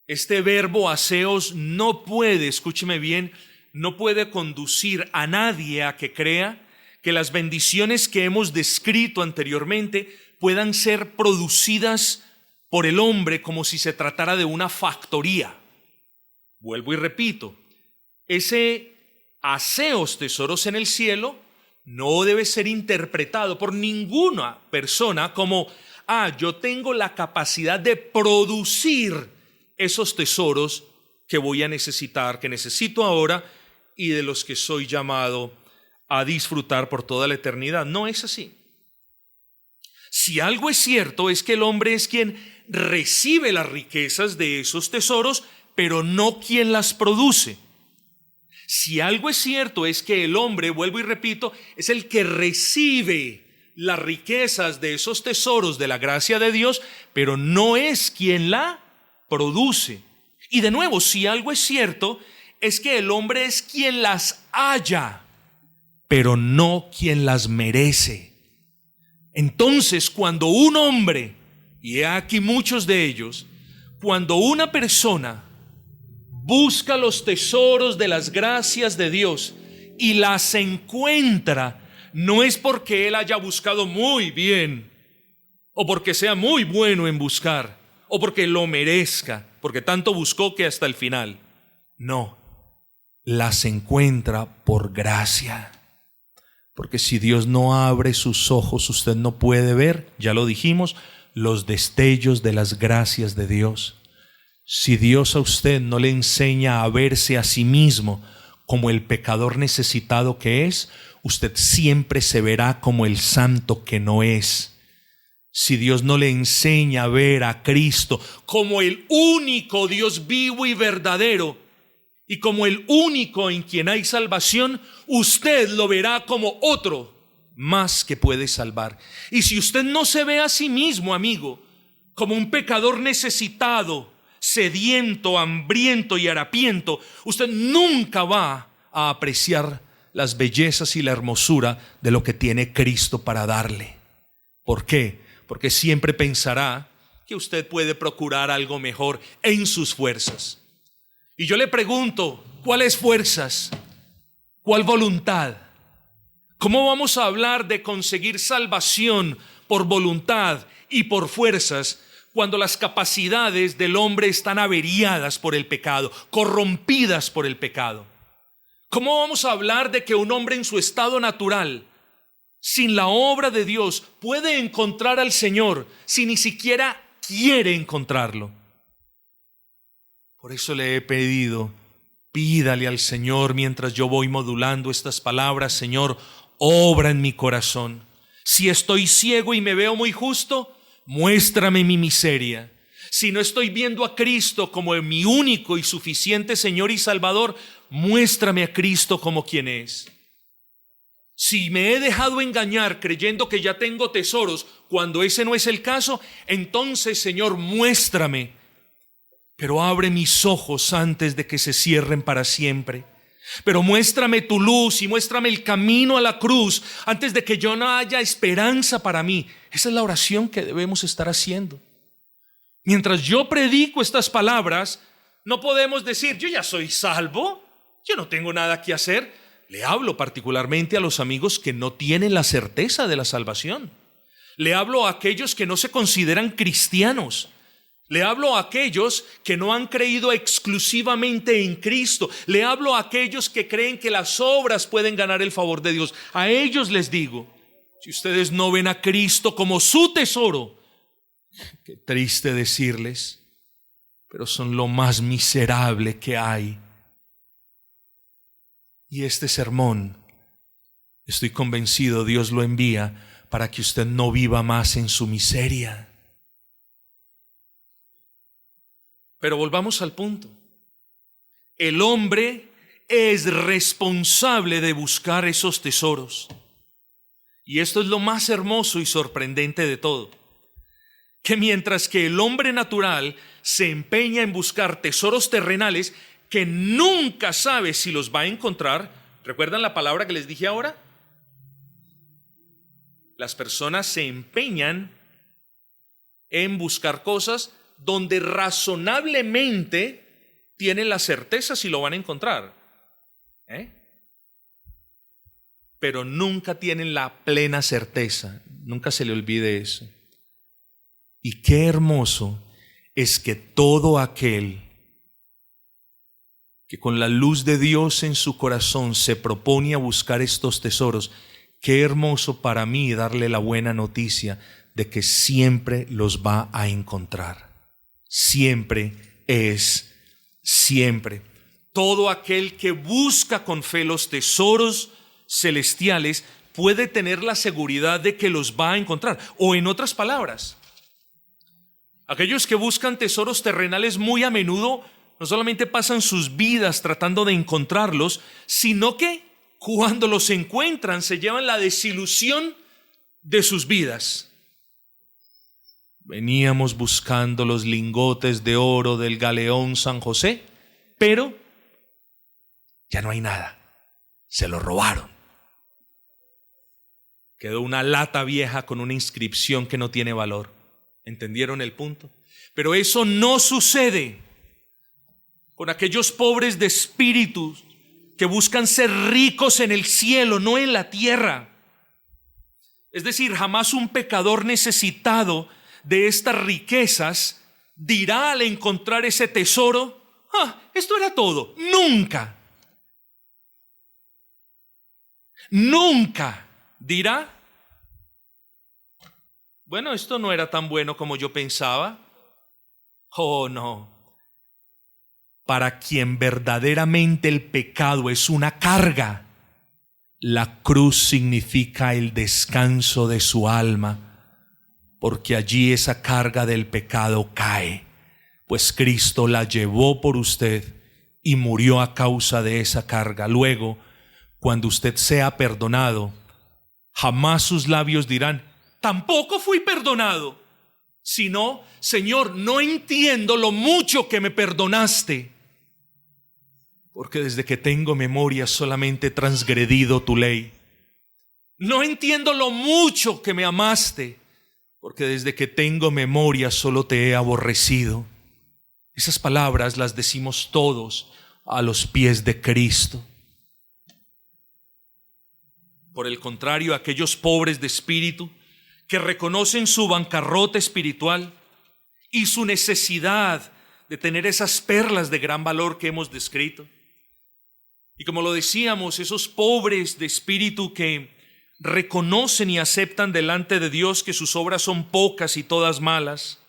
Este verbo haceos no puede, escúcheme bien, no puede conducir a nadie a que crea que las bendiciones que hemos descrito anteriormente puedan ser producidas por el hombre como si se tratara de una factoría. Vuelvo y repito, ese haceos tesoros en el cielo no debe ser interpretado por ninguna persona como: yo tengo la capacidad de producir esos tesoros que voy a necesitar, que necesito ahora y de los que soy llamado a disfrutar por toda la eternidad. No es así. Si algo es cierto, es que el hombre es quien recibe las riquezas de esos tesoros, pero no quien las produce. Si algo es cierto, es que el hombre, vuelvo y repito, es el que recibe las riquezas de esos tesoros de la gracia de Dios, pero no es quien la produce. Y de nuevo, si algo es cierto, es que el hombre es quien las halla, pero no quien las merece. Entonces, cuando un hombre, y he aquí muchos de ellos, cuando una persona busca los tesoros de las gracias de Dios y las encuentra, no es porque él haya buscado muy bien, o porque sea muy bueno en buscar, o porque lo merezca, porque tanto buscó que hasta el final. No, las encuentra por gracia. Porque si Dios no abre sus ojos, usted no puede ver, ya lo dijimos, los destellos de las gracias de Dios. Si Dios a usted no le enseña a verse a sí mismo como el pecador necesitado que es, usted siempre se verá como el santo que no es. Si Dios no le enseña a ver a Cristo como el único Dios vivo y verdadero, y como el único en quien hay salvación, usted lo verá como otro más que puede salvar. Y si usted no se ve a sí mismo, amigo, como un pecador necesitado, sediento, hambriento y harapiento, usted nunca va a apreciar las bellezas y la hermosura de lo que tiene Cristo para darle. ¿Por qué? Porque siempre pensará que usted puede procurar algo mejor en sus fuerzas. Y yo le pregunto, ¿cuáles fuerzas? ¿Cuál voluntad? ¿Cómo vamos a hablar de conseguir salvación por voluntad y por fuerzas cuando las capacidades del hombre están averiadas por el pecado, corrompidas por el pecado? ¿Cómo vamos a hablar de que un hombre en su estado natural, sin la obra de Dios, puede encontrar al Señor si ni siquiera quiere encontrarlo? Por eso le he pedido, pídale al Señor mientras yo voy modulando estas palabras: Señor, obra en mi corazón. Si estoy ciego y me veo muy justo, muéstrame mi miseria. Si no estoy viendo a Cristo como mi único y suficiente Señor y Salvador, muéstrame a Cristo como quien es. Si me he dejado engañar creyendo que ya tengo tesoros cuando ese no es el caso, entonces, Señor, muéstrame. Pero abre mis ojos antes de que se cierren para siempre. Pero muéstrame tu luz y muéstrame el camino a la cruz antes de que yo no haya esperanza para mí. Esa es la oración que debemos estar haciendo. Mientras yo predico estas palabras, no podemos decir: yo ya soy salvo, yo no tengo nada que hacer. Le hablo particularmente a los amigos que no tienen la certeza de la salvación. Le hablo a aquellos que no se consideran cristianos. Le hablo a aquellos que no han creído exclusivamente en Cristo. Le hablo a aquellos que creen que las obras pueden ganar el favor de Dios. A ellos les digo: si ustedes no ven a Cristo como su tesoro, qué triste decirles, pero son lo más miserable que hay. Y este sermón, estoy convencido, Dios lo envía para que usted no viva más en su miseria. Pero volvamos al punto. El hombre es responsable de buscar esos tesoros. Y esto es lo más hermoso y sorprendente de todo: que mientras que el hombre natural se empeña en buscar tesoros terrenales que nunca sabe si los va a encontrar, ¿recuerdan la palabra que les dije ahora? Las personas se empeñan en buscar cosas donde razonablemente tienen la certeza si lo van a encontrar, pero nunca tienen la plena certeza. Nunca se le olvide eso. Y qué hermoso es que todo aquel que con la luz de Dios en su corazón se propone a buscar estos tesoros, qué hermoso para mí darle la buena noticia de que siempre los va a encontrar. Siempre es siempre. Todo aquel que busca con fe los tesoros celestiales puede tener la seguridad de que los va a encontrar. O en otras palabras, aquellos que buscan tesoros terrenales muy a menudo no solamente pasan sus vidas tratando de encontrarlos, sino que cuando los encuentran se llevan la desilusión de sus vidas. Veníamos buscando los lingotes de oro del galeón San José, pero ya no hay nada. Se lo robaron. Quedó una lata vieja con una inscripción que no tiene valor. ¿Entendieron el punto? Pero eso no sucede con aquellos pobres de espíritu que buscan ser ricos en el cielo, no en la tierra. Es decir, jamás un pecador necesitado de estas riquezas dirá al encontrar ese tesoro: esto era todo. Nunca. Nunca dirá: bueno, esto no era tan bueno como yo pensaba. Oh, no. Para quien verdaderamente el pecado es una carga, la cruz significa el descanso de su alma, porque allí esa carga del pecado cae, pues Cristo la llevó por usted y murió a causa de esa carga. Luego, cuando usted sea perdonado, jamás sus labios dirán: tampoco fui perdonado, sino: Señor, no entiendo lo mucho que me perdonaste, porque desde que tengo memoria solamente he transgredido tu ley. No entiendo lo mucho que me amaste, porque desde que tengo memoria solo te he aborrecido. Esas palabras las decimos todos a los pies de Cristo. Por el contrario, aquellos pobres de espíritu que reconocen su bancarrota espiritual y su necesidad de tener esas perlas de gran valor que hemos descrito. Y como lo decíamos, esos pobres de espíritu que reconocen y aceptan delante de Dios que sus obras son pocas y todas malas,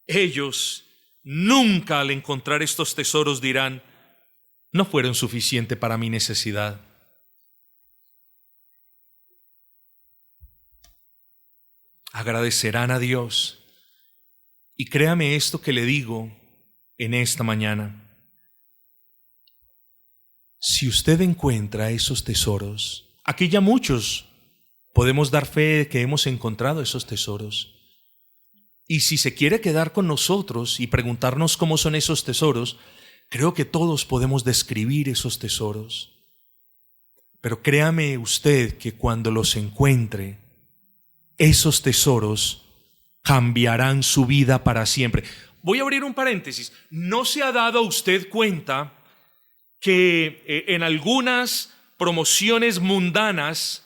ellos nunca al encontrar estos tesoros dirán: no fueron suficientes para mi necesidad. Agradecerán a Dios. Y créame esto que le digo en esta mañana: si usted encuentra esos tesoros, aquí ya muchos podemos dar fe de que hemos encontrado esos tesoros. Y si se quiere quedar con nosotros y preguntarnos cómo son esos tesoros, creo que todos podemos describir esos tesoros. Pero créame usted que cuando los encuentre, esos tesoros cambiarán su vida para siempre. Voy a abrir un paréntesis. ¿No se ha dado usted cuenta que en algunas promociones mundanas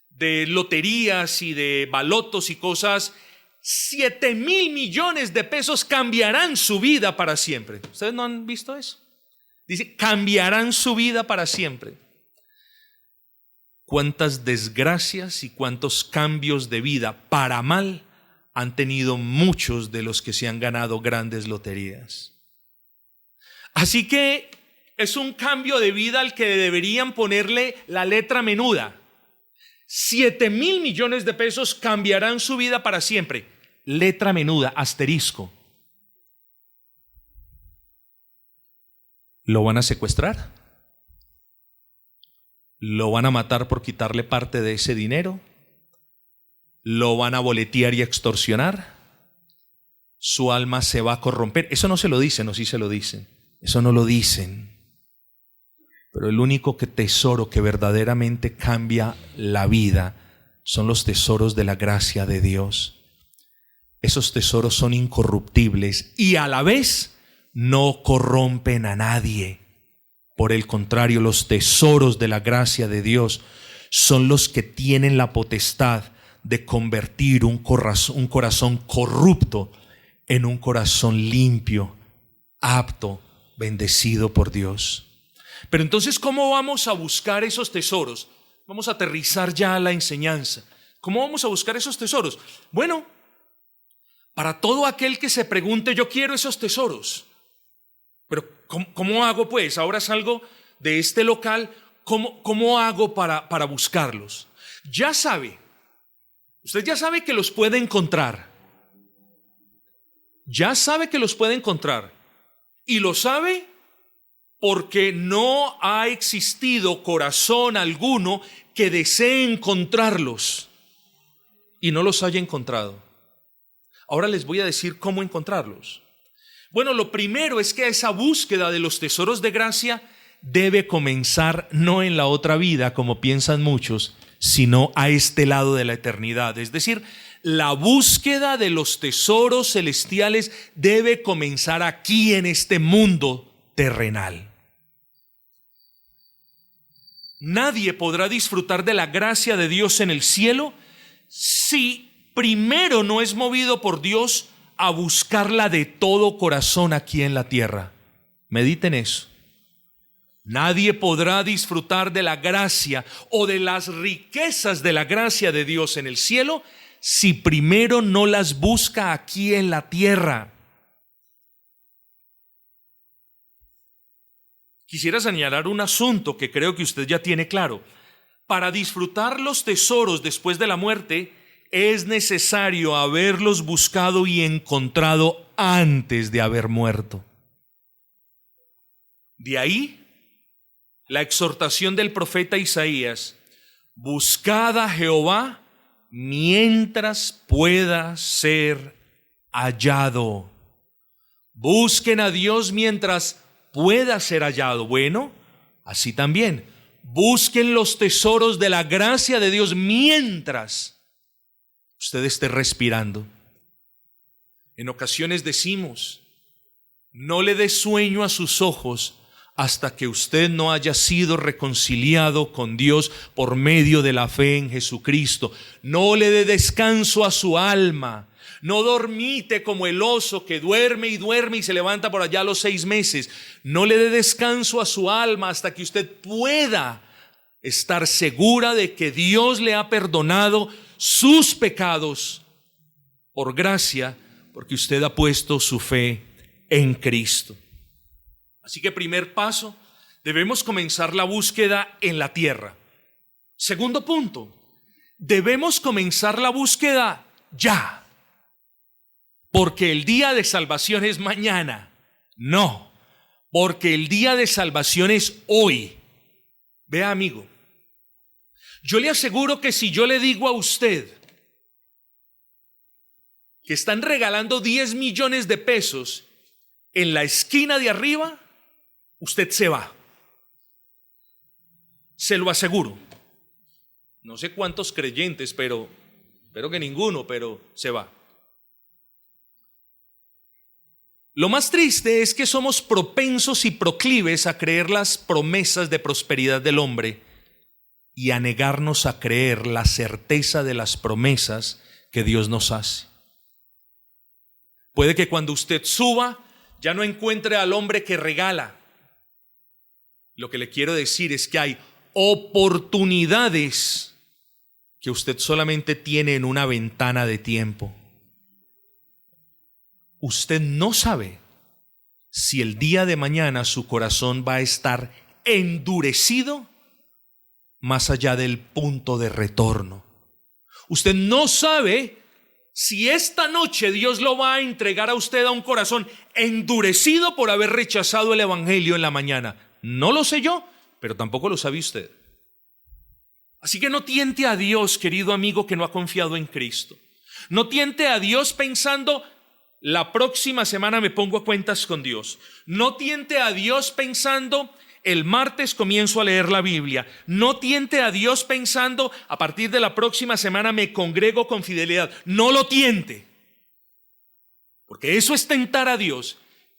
de loterías y de balotos y cosas, 7,000 millones de pesos cambiarán su vida para siempre? ¿Ustedes no han visto eso? Dice, cambiarán su vida para siempre. ¿Cuántas desgracias y cuántos cambios de vida para mal han tenido muchos de los que se han ganado grandes loterías? Así que es un cambio de vida al que deberían ponerle la letra menuda. 7,000 millones de pesos cambiarán su vida para siempre. Letra menuda, asterisco. ¿Lo van a secuestrar? ¿Lo van a matar por quitarle parte de ese dinero? ¿Lo van a boletear y extorsionar? ¿Su alma se va a corromper? Eso no se lo dicen, o sí se lo dicen. Eso no lo dicen. Pero el único tesoro que verdaderamente cambia la vida son los tesoros de la gracia de Dios. Esos tesoros son incorruptibles y a la vez no corrompen a nadie. Por el contrario, los tesoros de la gracia de Dios son los que tienen la potestad de convertir un corazón corrupto en un corazón limpio, apto, bendecido por Dios. Pero entonces, ¿cómo vamos a buscar esos tesoros? Vamos a aterrizar ya la enseñanza. ¿Cómo vamos a buscar esos tesoros? Bueno, para todo aquel que se pregunte, yo quiero esos tesoros, pero ¿cómo hago pues? Ahora salgo de este local, ¿cómo hago para buscarlos? Ya sabe, usted ya sabe que los puede encontrar. Ya sabe que los puede encontrar. Y lo sabe porque no ha existido corazón alguno que desee encontrarlos y no los haya encontrado. Ahora les voy a decir cómo encontrarlos. Bueno, lo primero es que esa búsqueda de los tesoros de gracia debe comenzar no en la otra vida, como piensan muchos, sino a este lado de la eternidad. Es decir, la búsqueda de los tesoros celestiales debe comenzar aquí en este mundo terrenal. Nadie podrá disfrutar de la gracia de Dios en el cielo si primero no es movido por Dios a buscarla de todo corazón aquí en la tierra. Mediten eso. Nadie podrá disfrutar de la gracia o de las riquezas de la gracia de Dios en el cielo si primero no las busca aquí en la tierra. Quisiera señalar un asunto que creo que usted ya tiene claro. Para disfrutar los tesoros después de la muerte, es necesario haberlos buscado y encontrado antes de haber muerto. De ahí la exhortación del profeta Isaías: buscad a Jehová mientras pueda ser hallado. Busquen a Dios mientras pueda ser hallado. Bueno, así también, busquen los tesoros de la gracia de Dios mientras usted esté respirando. En ocasiones decimos: no le dé sueño a sus ojos hasta que usted no haya sido reconciliado con Dios por medio de la fe en Jesucristo. No le dé descanso a su alma. No dormite como el oso que duerme y se levanta por allá a los 6 meses. No le dé descanso a su alma hasta que usted pueda estar segura de que Dios le ha perdonado sus pecados por gracia, porque usted ha puesto su fe en Cristo. Así que primer paso, debemos comenzar la búsqueda en la tierra. Segundo punto, debemos comenzar la búsqueda ya, porque el día de salvación es mañana. No, porque el día de salvación es hoy. Vea, amigo, yo le aseguro que si yo le digo a usted que están regalando 10 millones de pesos en la esquina de arriba, usted se va. Se lo aseguro. No sé cuántos creyentes, pero espero que ninguno, pero se va. Lo más triste es que somos propensos y proclives a creer las promesas de prosperidad del hombre y a negarnos a creer la certeza de las promesas que Dios nos hace. Puede que cuando usted suba ya no encuentre al hombre que regala. Lo que le quiero decir es que hay oportunidades que usted solamente tiene en una ventana de tiempo. Usted no sabe si el día de mañana su corazón va a estar endurecido más allá del punto de retorno. Usted no sabe si esta noche Dios lo va a entregar a usted a un corazón endurecido por haber rechazado el evangelio en la mañana. No lo sé yo, pero tampoco lo sabe usted. Así que no tiente a Dios, querido amigo que no ha confiado en Cristo. No tiente a Dios pensando, la próxima semana me pongo a cuentas con Dios. No tiente a Dios pensando, el martes comienzo a leer la Biblia. No tiente a Dios pensando, a partir de la próxima semana me congrego con fidelidad. No lo tiente. Porque eso es tentar a Dios.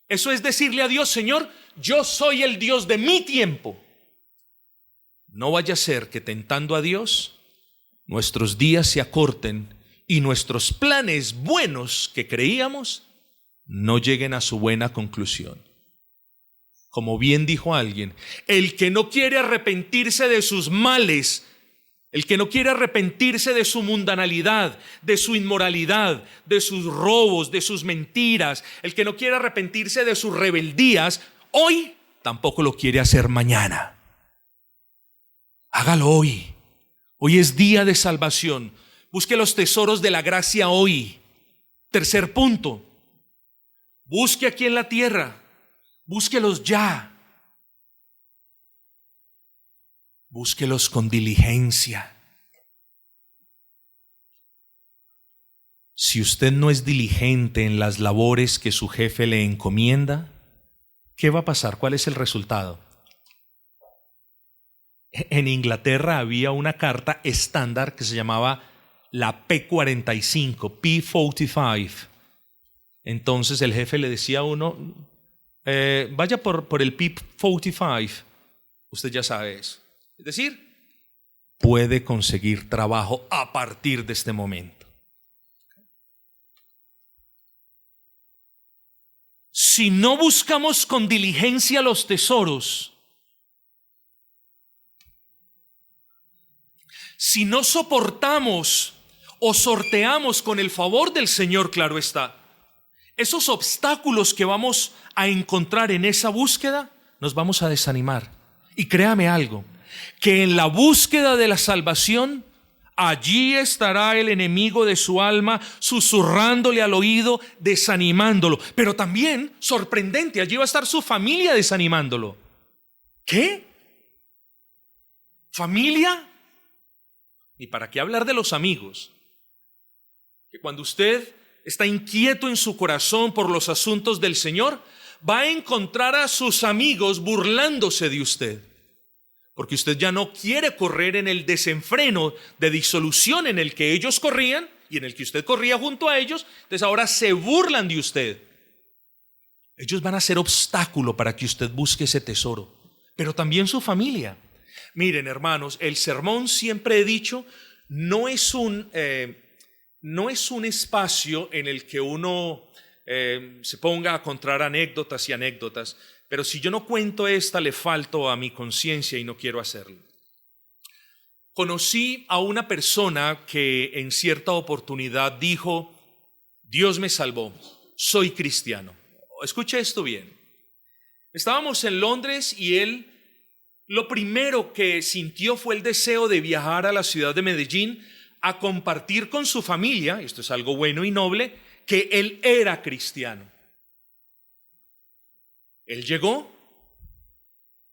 Eso es decirle a Dios, Señor, yo soy el Dios de mi tiempo. No vaya a ser que tentando a Dios, nuestros días se acorten y nuestros planes buenos que creíamos no lleguen a su buena conclusión. Como bien dijo alguien, el que no quiere arrepentirse de sus males, el que no quiere arrepentirse de su mundanalidad, de su inmoralidad, de sus robos, de sus mentiras, el que no quiere arrepentirse de sus rebeldías, hoy tampoco lo quiere hacer mañana. Hágalo hoy. Hoy es día de salvación. Busque los tesoros de la gracia hoy. Tercer punto, busque aquí en la tierra. Búsquelos ya. Búsquelos con diligencia. Si usted no es diligente en las labores que su jefe le encomienda, ¿qué va a pasar? ¿Cuál es el resultado? En Inglaterra había una carta estándar que se llamaba la P45, P45. Entonces el jefe le decía a uno, vaya por el P45. Usted ya sabe eso. Es decir, puede conseguir trabajo a partir de este momento. Si no buscamos con diligencia los tesoros, si no soportamos o sorteamos con el favor del Señor, claro está, esos obstáculos que vamos a encontrar en esa búsqueda, nos vamos a desanimar. Y créame algo, que en la búsqueda de la salvación, allí estará el enemigo de su alma susurrándole al oído, desanimándolo. Pero también, sorprendente, allí va a estar su familia desanimándolo. ¿Qué? ¿Familia? ¿Y para qué hablar de los amigos? Que cuando usted está inquieto en su corazón por los asuntos del Señor, va a encontrar a sus amigos burlándose de usted. Porque usted ya no quiere correr en el desenfreno de disolución en el que ellos corrían y en el que usted corría junto a ellos. Entonces ahora se burlan de usted. Ellos van a ser obstáculo para que usted busque ese tesoro, pero también su familia. Miren, hermanos, el sermón, siempre he dicho, no es un espacio en el que uno se ponga a contar anécdotas y anécdotas, pero si yo no cuento esta, le falto a mi conciencia y no quiero hacerlo. Conocí a una persona que en cierta oportunidad dijo: Dios me salvó, soy cristiano. Escuche esto bien. Estábamos en Londres y él lo primero que sintió fue el deseo de viajar a la ciudad de Medellín a compartir con su familia, esto es algo bueno y noble, que él era cristiano. Él llegó,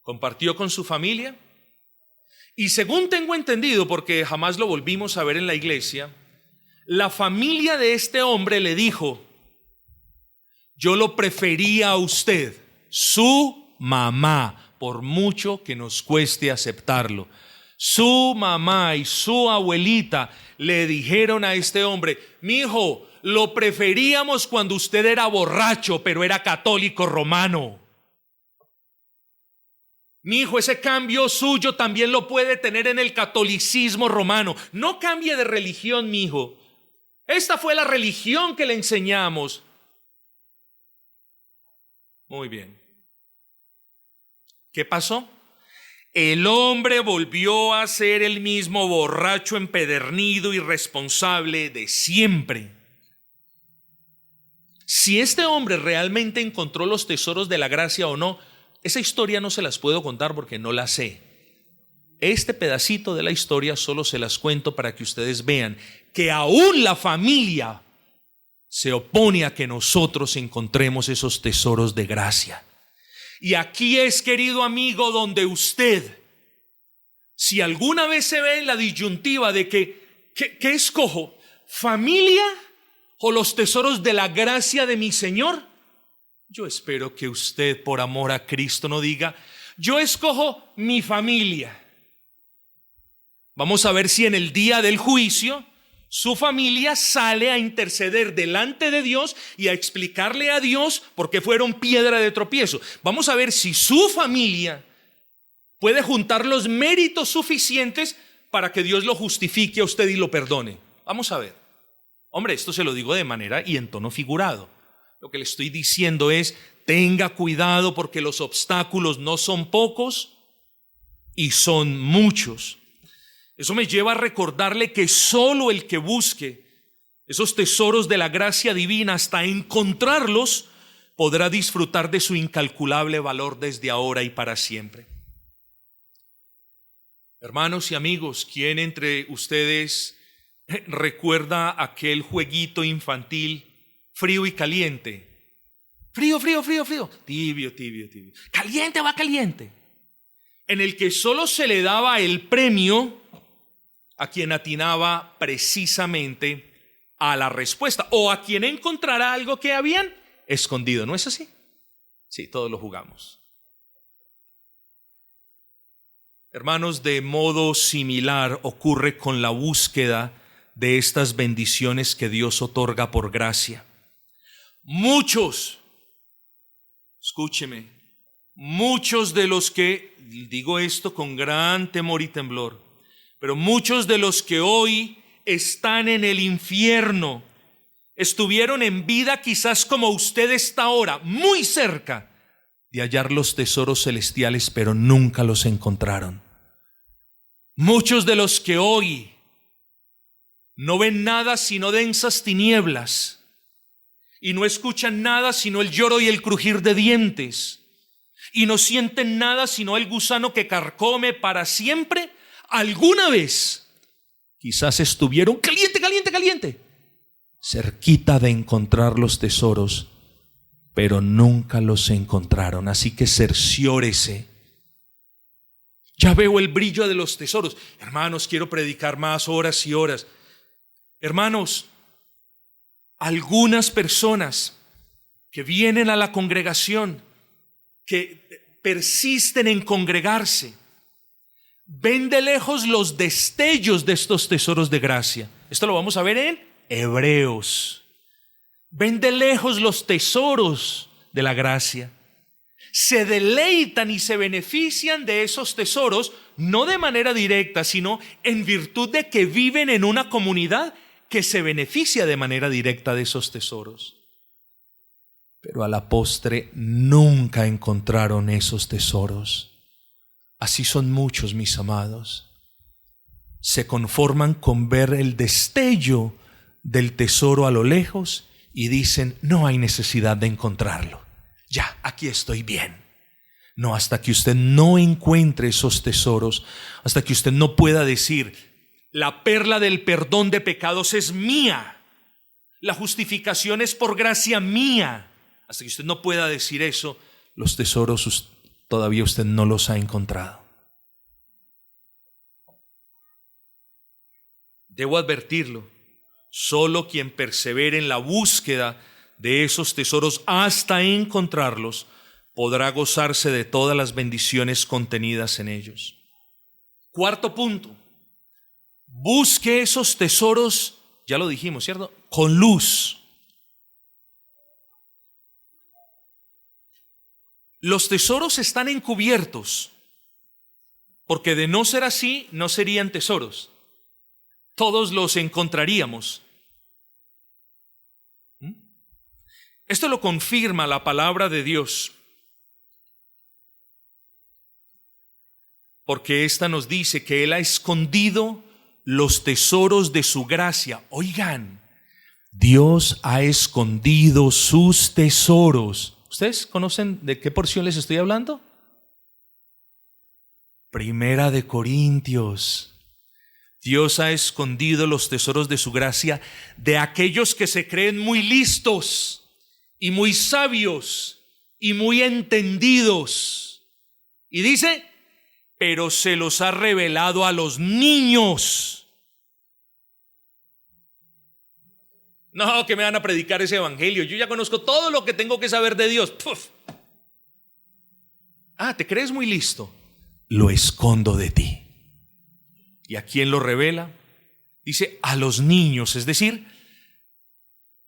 compartió con su familia y, según tengo entendido, porque jamás lo volvimos a ver en la iglesia, la familia de este hombre le dijo: yo lo prefería a usted, su mamá, por mucho que nos cueste aceptarlo. Su mamá y su abuelita le dijeron a este hombre: mi hijo, lo preferíamos cuando usted era borracho, pero era católico romano. Mi hijo, ese cambio suyo también lo puede tener en el catolicismo romano. No cambie de religión, mi hijo. Esta fue la religión que le enseñamos. Muy bien. ¿Qué pasó? El hombre volvió a ser el mismo borracho, empedernido, irresponsable de siempre. Si este hombre realmente encontró los tesoros de la gracia o no, esa historia no se las puedo contar porque no la sé. Este pedacito de la historia solo se las cuento para que ustedes vean que aún la familia se opone a que nosotros encontremos esos tesoros de gracia. Y aquí es, querido amigo, donde usted, si alguna vez se ve en la disyuntiva de ¿qué escojo? ¿Familia o los tesoros de la gracia de mi Señor? Yo espero que usted, por amor a Cristo, no diga: yo escojo mi familia. Vamos a ver si en el día del juicio su familia sale a interceder delante de Dios y a explicarle a Dios por qué fueron piedra de tropiezo. Vamos a ver si su familia puede juntar los méritos suficientes para que Dios lo justifique a usted y lo perdone. Vamos a ver. Hombre, esto se lo digo de manera y en tono figurado. Lo que le estoy diciendo es: tenga cuidado, porque los obstáculos no son pocos y son muchos. Eso me lleva a recordarle que solo el que busque esos tesoros de la gracia divina hasta encontrarlos podrá disfrutar de su incalculable valor desde ahora y para siempre. Hermanos y amigos, ¿quién entre ustedes recuerda aquel jueguito infantil frío y caliente? Frío, frío, frío, frío. Tibio, tibio, tibio. Caliente, va caliente. En el que solo se le daba el premio a quien atinaba precisamente a la respuesta, o a quien encontrara algo que habían escondido. ¿No es así? Sí, todos lo jugamos. Hermanos, de modo similar ocurre con la búsqueda de estas bendiciones que Dios otorga por gracia. Muchos, escúcheme, muchos de los que, digo esto con gran temor y temblor, pero muchos de los que hoy están en el infierno estuvieron en vida quizás como usted está ahora, muy cerca de hallar los tesoros celestiales, pero nunca los encontraron. Muchos de los que hoy no ven nada sino densas tinieblas y no escuchan nada sino el lloro y el crujir de dientes y no sienten nada sino el gusano que carcome para siempre, alguna vez quizás estuvieron caliente, caliente, caliente, cerquita de encontrar los tesoros, pero nunca los encontraron. Así que cerciórese. Ya veo el brillo de los tesoros. Hermanos, quiero predicar más horas y horas. Hermanos, algunas personas que vienen a la congregación, que persisten en congregarse, ven de lejos los destellos de estos tesoros de gracia. Esto lo vamos a ver en Hebreos. Ven de lejos los tesoros de la gracia. Se deleitan y se benefician de esos tesoros, no de manera directa, sino en virtud de que viven en una comunidad que se beneficia de manera directa de esos tesoros. Pero a la postre nunca encontraron esos tesoros. Así son muchos, mis amados. Se conforman con ver el destello del tesoro a lo lejos y dicen, no hay necesidad de encontrarlo. Ya, aquí estoy bien. No, hasta que usted no encuentre esos tesoros, hasta que usted no pueda decir, la perla del perdón de pecados es mía, la justificación es por gracia mía, hasta que usted no pueda decir eso, los tesoros todavía usted no los ha encontrado. Debo advertirlo, solo quien persevere en la búsqueda de esos tesoros hasta encontrarlos podrá gozarse de todas las bendiciones contenidas en ellos. Cuarto punto, busque esos tesoros, ya lo dijimos, ¿cierto? Con luz. Los tesoros están encubiertos, porque de no ser así, no serían tesoros. Todos los encontraríamos. Esto lo confirma la palabra de Dios, porque esta nos dice que Él ha escondido los tesoros de su gracia. Oigan, Dios ha escondido sus tesoros. ¿Ustedes conocen de qué porción les estoy hablando? Primera de Corintios. Dios ha escondido los tesoros de su gracia de aquellos que se creen muy listos y muy sabios y muy entendidos. Y dice, pero se los ha revelado a los niños. No, que me van a predicar ese evangelio. Yo ya conozco todo lo que tengo que saber de Dios. ¡Puf! Ah, ¿te crees muy listo? Lo escondo de ti. ¿Y a quién lo revela? Dice, a los niños, es decir,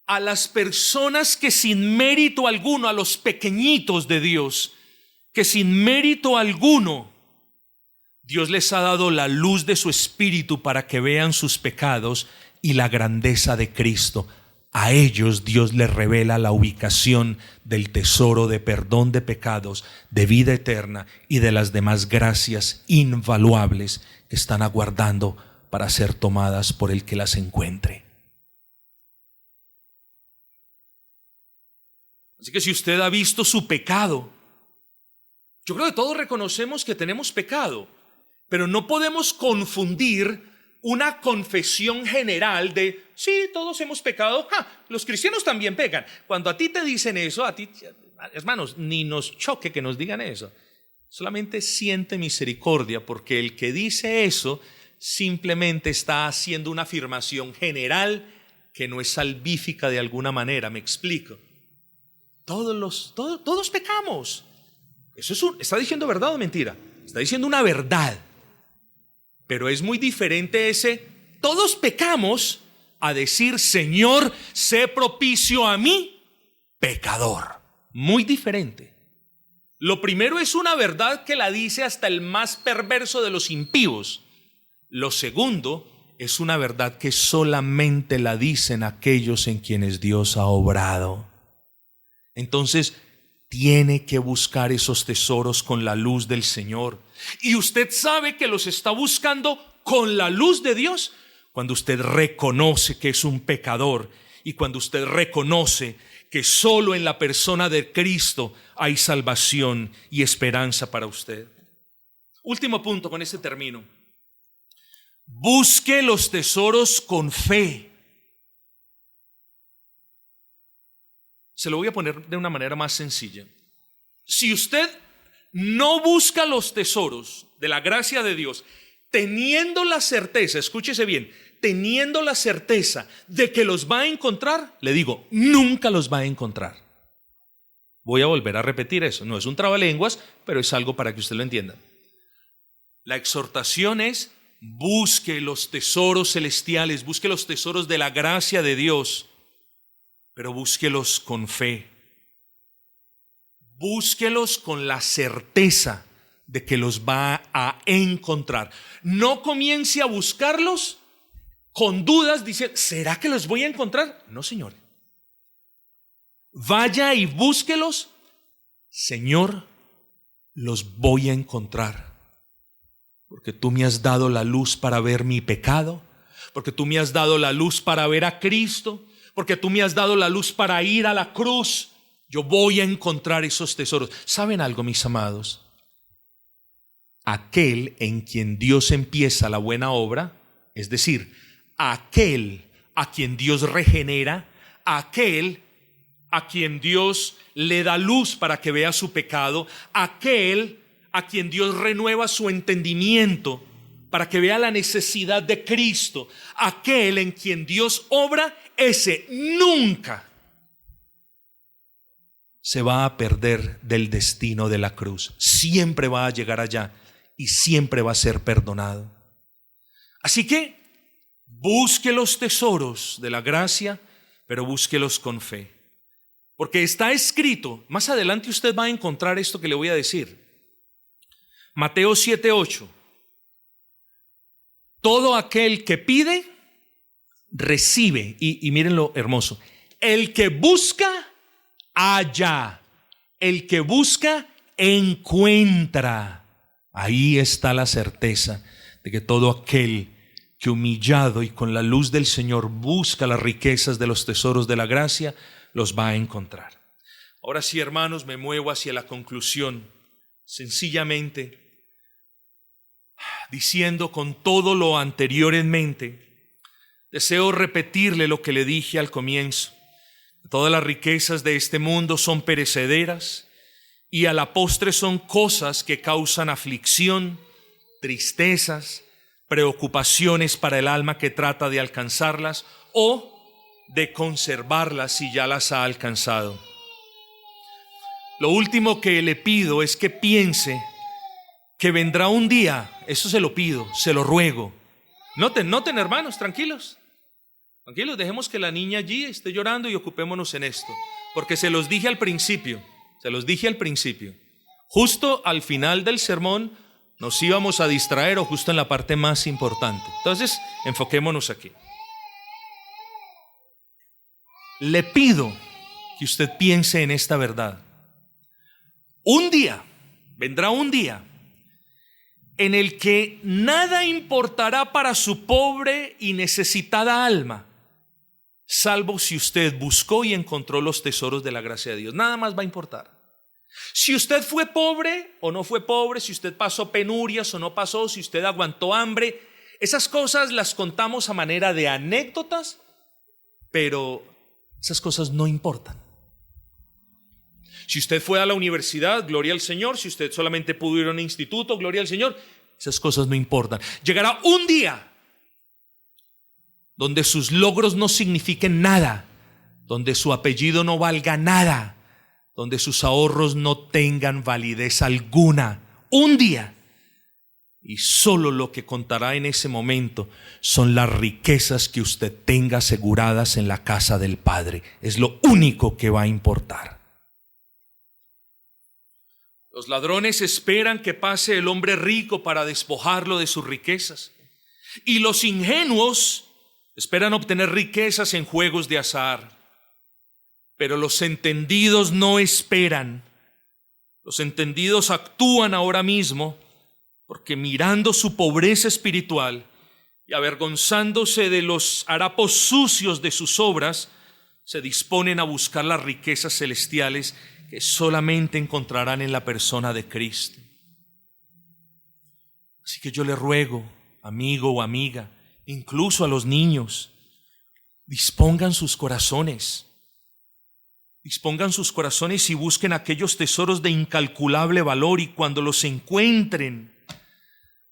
a las personas que sin mérito alguno, a los pequeñitos de Dios, que sin mérito alguno, Dios les ha dado la luz de su espíritu para que vean sus pecados y la grandeza de Cristo. A ellos Dios les revela la ubicación del tesoro de perdón de pecados, de vida eterna y de las demás gracias invaluables que están aguardando para ser tomadas por el que las encuentre. Así que si usted ha visto su pecado, yo creo que todos reconocemos que tenemos pecado, pero no podemos confundir una confesión general de, sí, todos hemos pecado, los cristianos también pecan. Cuando a ti te dicen eso, a ti, hermanos, ni nos choque que nos digan eso. Solamente siente misericordia, porque el que dice eso simplemente está haciendo una afirmación general que no es salvífica de alguna manera. Me explico. Todos pecamos. Eso ¿está diciendo verdad o mentira? Está diciendo una verdad. Pero es muy diferente ese todos pecamos a decir, Señor, sé propicio a mí, pecador. Muy diferente. Lo primero es una verdad que la dice hasta el más perverso de los impíos. Lo segundo es una verdad que solamente la dicen aquellos en quienes Dios ha obrado. Entonces, tiene que buscar esos tesoros con la luz del Señor. Y usted sabe que los está buscando con la luz de Dios cuando usted reconoce que es un pecador y cuando usted reconoce que solo en la persona de Cristo hay salvación y esperanza para usted. Último punto, con este termino. Busque los tesoros con fe. Se lo voy a poner de una manera más sencilla. Si usted no busca los tesoros de la gracia de Dios, teniendo la certeza, escúchese bien, teniendo la certeza de que los va a encontrar, le digo, nunca los va a encontrar. Voy a volver a repetir eso. No es un trabalenguas, pero es algo para que usted lo entienda. La exhortación es, busque los tesoros celestiales, busque los tesoros de la gracia de Dios, pero búsquelos con fe. búsquelos con la certeza de que los va a encontrar. No comience a buscarlos con dudas, dice, ¿será que los voy a encontrar? No, Señor. Vaya y búsquelos. Señor, los voy a encontrar. Porque tú me has dado la luz para ver mi pecado. Porque tú me has dado la luz para ver a Cristo. Porque tú me has dado la luz para ir a la cruz. Yo voy a encontrar esos tesoros. ¿Saben algo, mis amados? Aquel en quien Dios empieza la buena obra, es decir, aquel a quien Dios regenera, aquel a quien Dios le da luz para que vea su pecado, aquel a quien Dios renueva su entendimiento para que vea la necesidad de Cristo, aquel en quien Dios obra, ese nunca se va a perder del destino de la cruz. Siempre va a llegar allá y siempre va a ser perdonado. Así que busque los tesoros de la gracia, pero búsquelos con fe. Porque está escrito, más adelante usted va a encontrar esto que le voy a decir. Mateo 7:8. Todo aquel que pide, recibe. Y miren lo hermoso. El que busca, halla. El que busca, encuentra. Ahí está la certeza de que todo aquel que humillado y con la luz del Señor busca las riquezas de los tesoros de la gracia, los va a encontrar. Ahora sí, hermanos, me muevo hacia la conclusión, sencillamente diciendo con todo lo anterior en mente, deseo repetirle lo que le dije al comienzo. Todas las riquezas de este mundo son perecederas y a la postre son cosas que causan aflicción, tristezas, preocupaciones para el alma que trata de alcanzarlas o de conservarlas si ya las ha alcanzado. Lo último que le pido es que piense que vendrá un día, eso se lo pido, se lo ruego. Noten hermanos, tranquilos, dejemos que la niña allí esté llorando y ocupémonos en esto, porque se los dije al principio, justo al final del sermón nos íbamos a distraer o justo en la parte más importante. Entonces, enfoquémonos aquí. Le pido que usted piense en esta verdad. Vendrá un día en el que nada importará para su pobre y necesitada alma, salvo si usted buscó y encontró los tesoros de la gracia de Dios. Nada más va a importar. Si usted fue pobre o no fue pobre, si usted pasó penurias o no pasó, si usted aguantó hambre, esas cosas las contamos a manera de anécdotas, pero esas cosas no importan. Si usted fue a la universidad, gloria al Señor. Si usted solamente pudo ir a un instituto, gloria al Señor. Esas cosas no importan. Llegará un día donde sus logros no signifiquen nada, donde su apellido no valga nada, donde sus ahorros no tengan validez alguna. Un día. Y solo lo que contará en ese momento son las riquezas que usted tenga aseguradas en la casa del Padre. Es lo único que va a importar. Los ladrones esperan que pase el hombre rico para despojarlo de sus riquezas. Y los ingenuos esperan obtener riquezas en juegos de azar. Pero los entendidos no esperan. Los entendidos actúan ahora mismo porque mirando su pobreza espiritual y avergonzándose de los harapos sucios de sus obras, se disponen a buscar las riquezas celestiales que solamente encontrarán en la persona de Cristo. Así que yo le ruego, amigo o amiga, incluso a los niños, dispongan sus corazones y busquen aquellos tesoros de incalculable valor, y cuando los encuentren,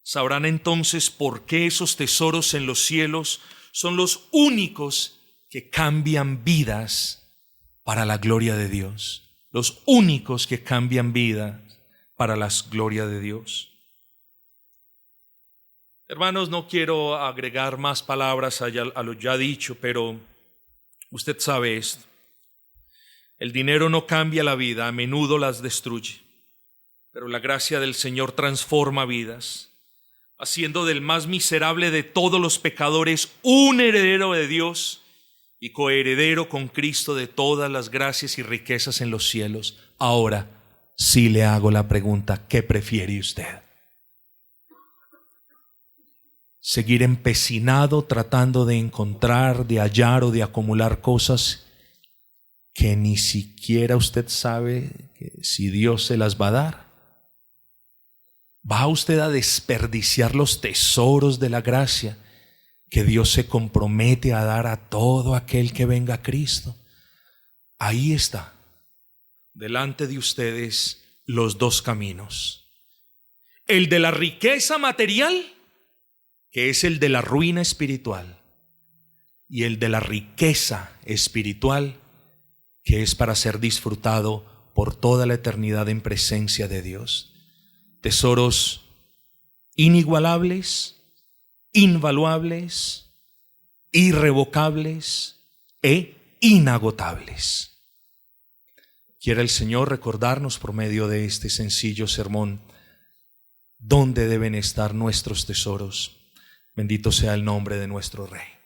sabrán entonces por qué esos tesoros en los cielos son los únicos que cambian vidas para la gloria de Dios. Los únicos que cambian vidas para la gloria de Dios. Hermanos, no quiero agregar más palabras a lo ya dicho, pero usted sabe esto. El dinero no cambia la vida, a menudo las destruye. Pero la gracia del Señor transforma vidas, haciendo del más miserable de todos los pecadores un heredero de Dios y coheredero con Cristo de todas las gracias y riquezas en los cielos. Ahora sí le hago la pregunta, ¿qué prefiere usted? ¿Seguir empecinado tratando de encontrar, de hallar o de acumular cosas que ni siquiera usted sabe si Dios se las va a dar? ¿Va usted a desperdiciar los tesoros de la gracia que Dios se compromete a dar a todo aquel que venga a Cristo? Ahí está, delante de ustedes, los dos caminos. El de la riqueza material, que es el de la ruina espiritual, y el de la riqueza espiritual, que es para ser disfrutado por toda la eternidad en presencia de Dios. Tesoros inigualables, invaluables, irrevocables e inagotables. Quiera el Señor recordarnos por medio de este sencillo sermón dónde deben estar nuestros tesoros. Bendito sea el nombre de nuestro Rey.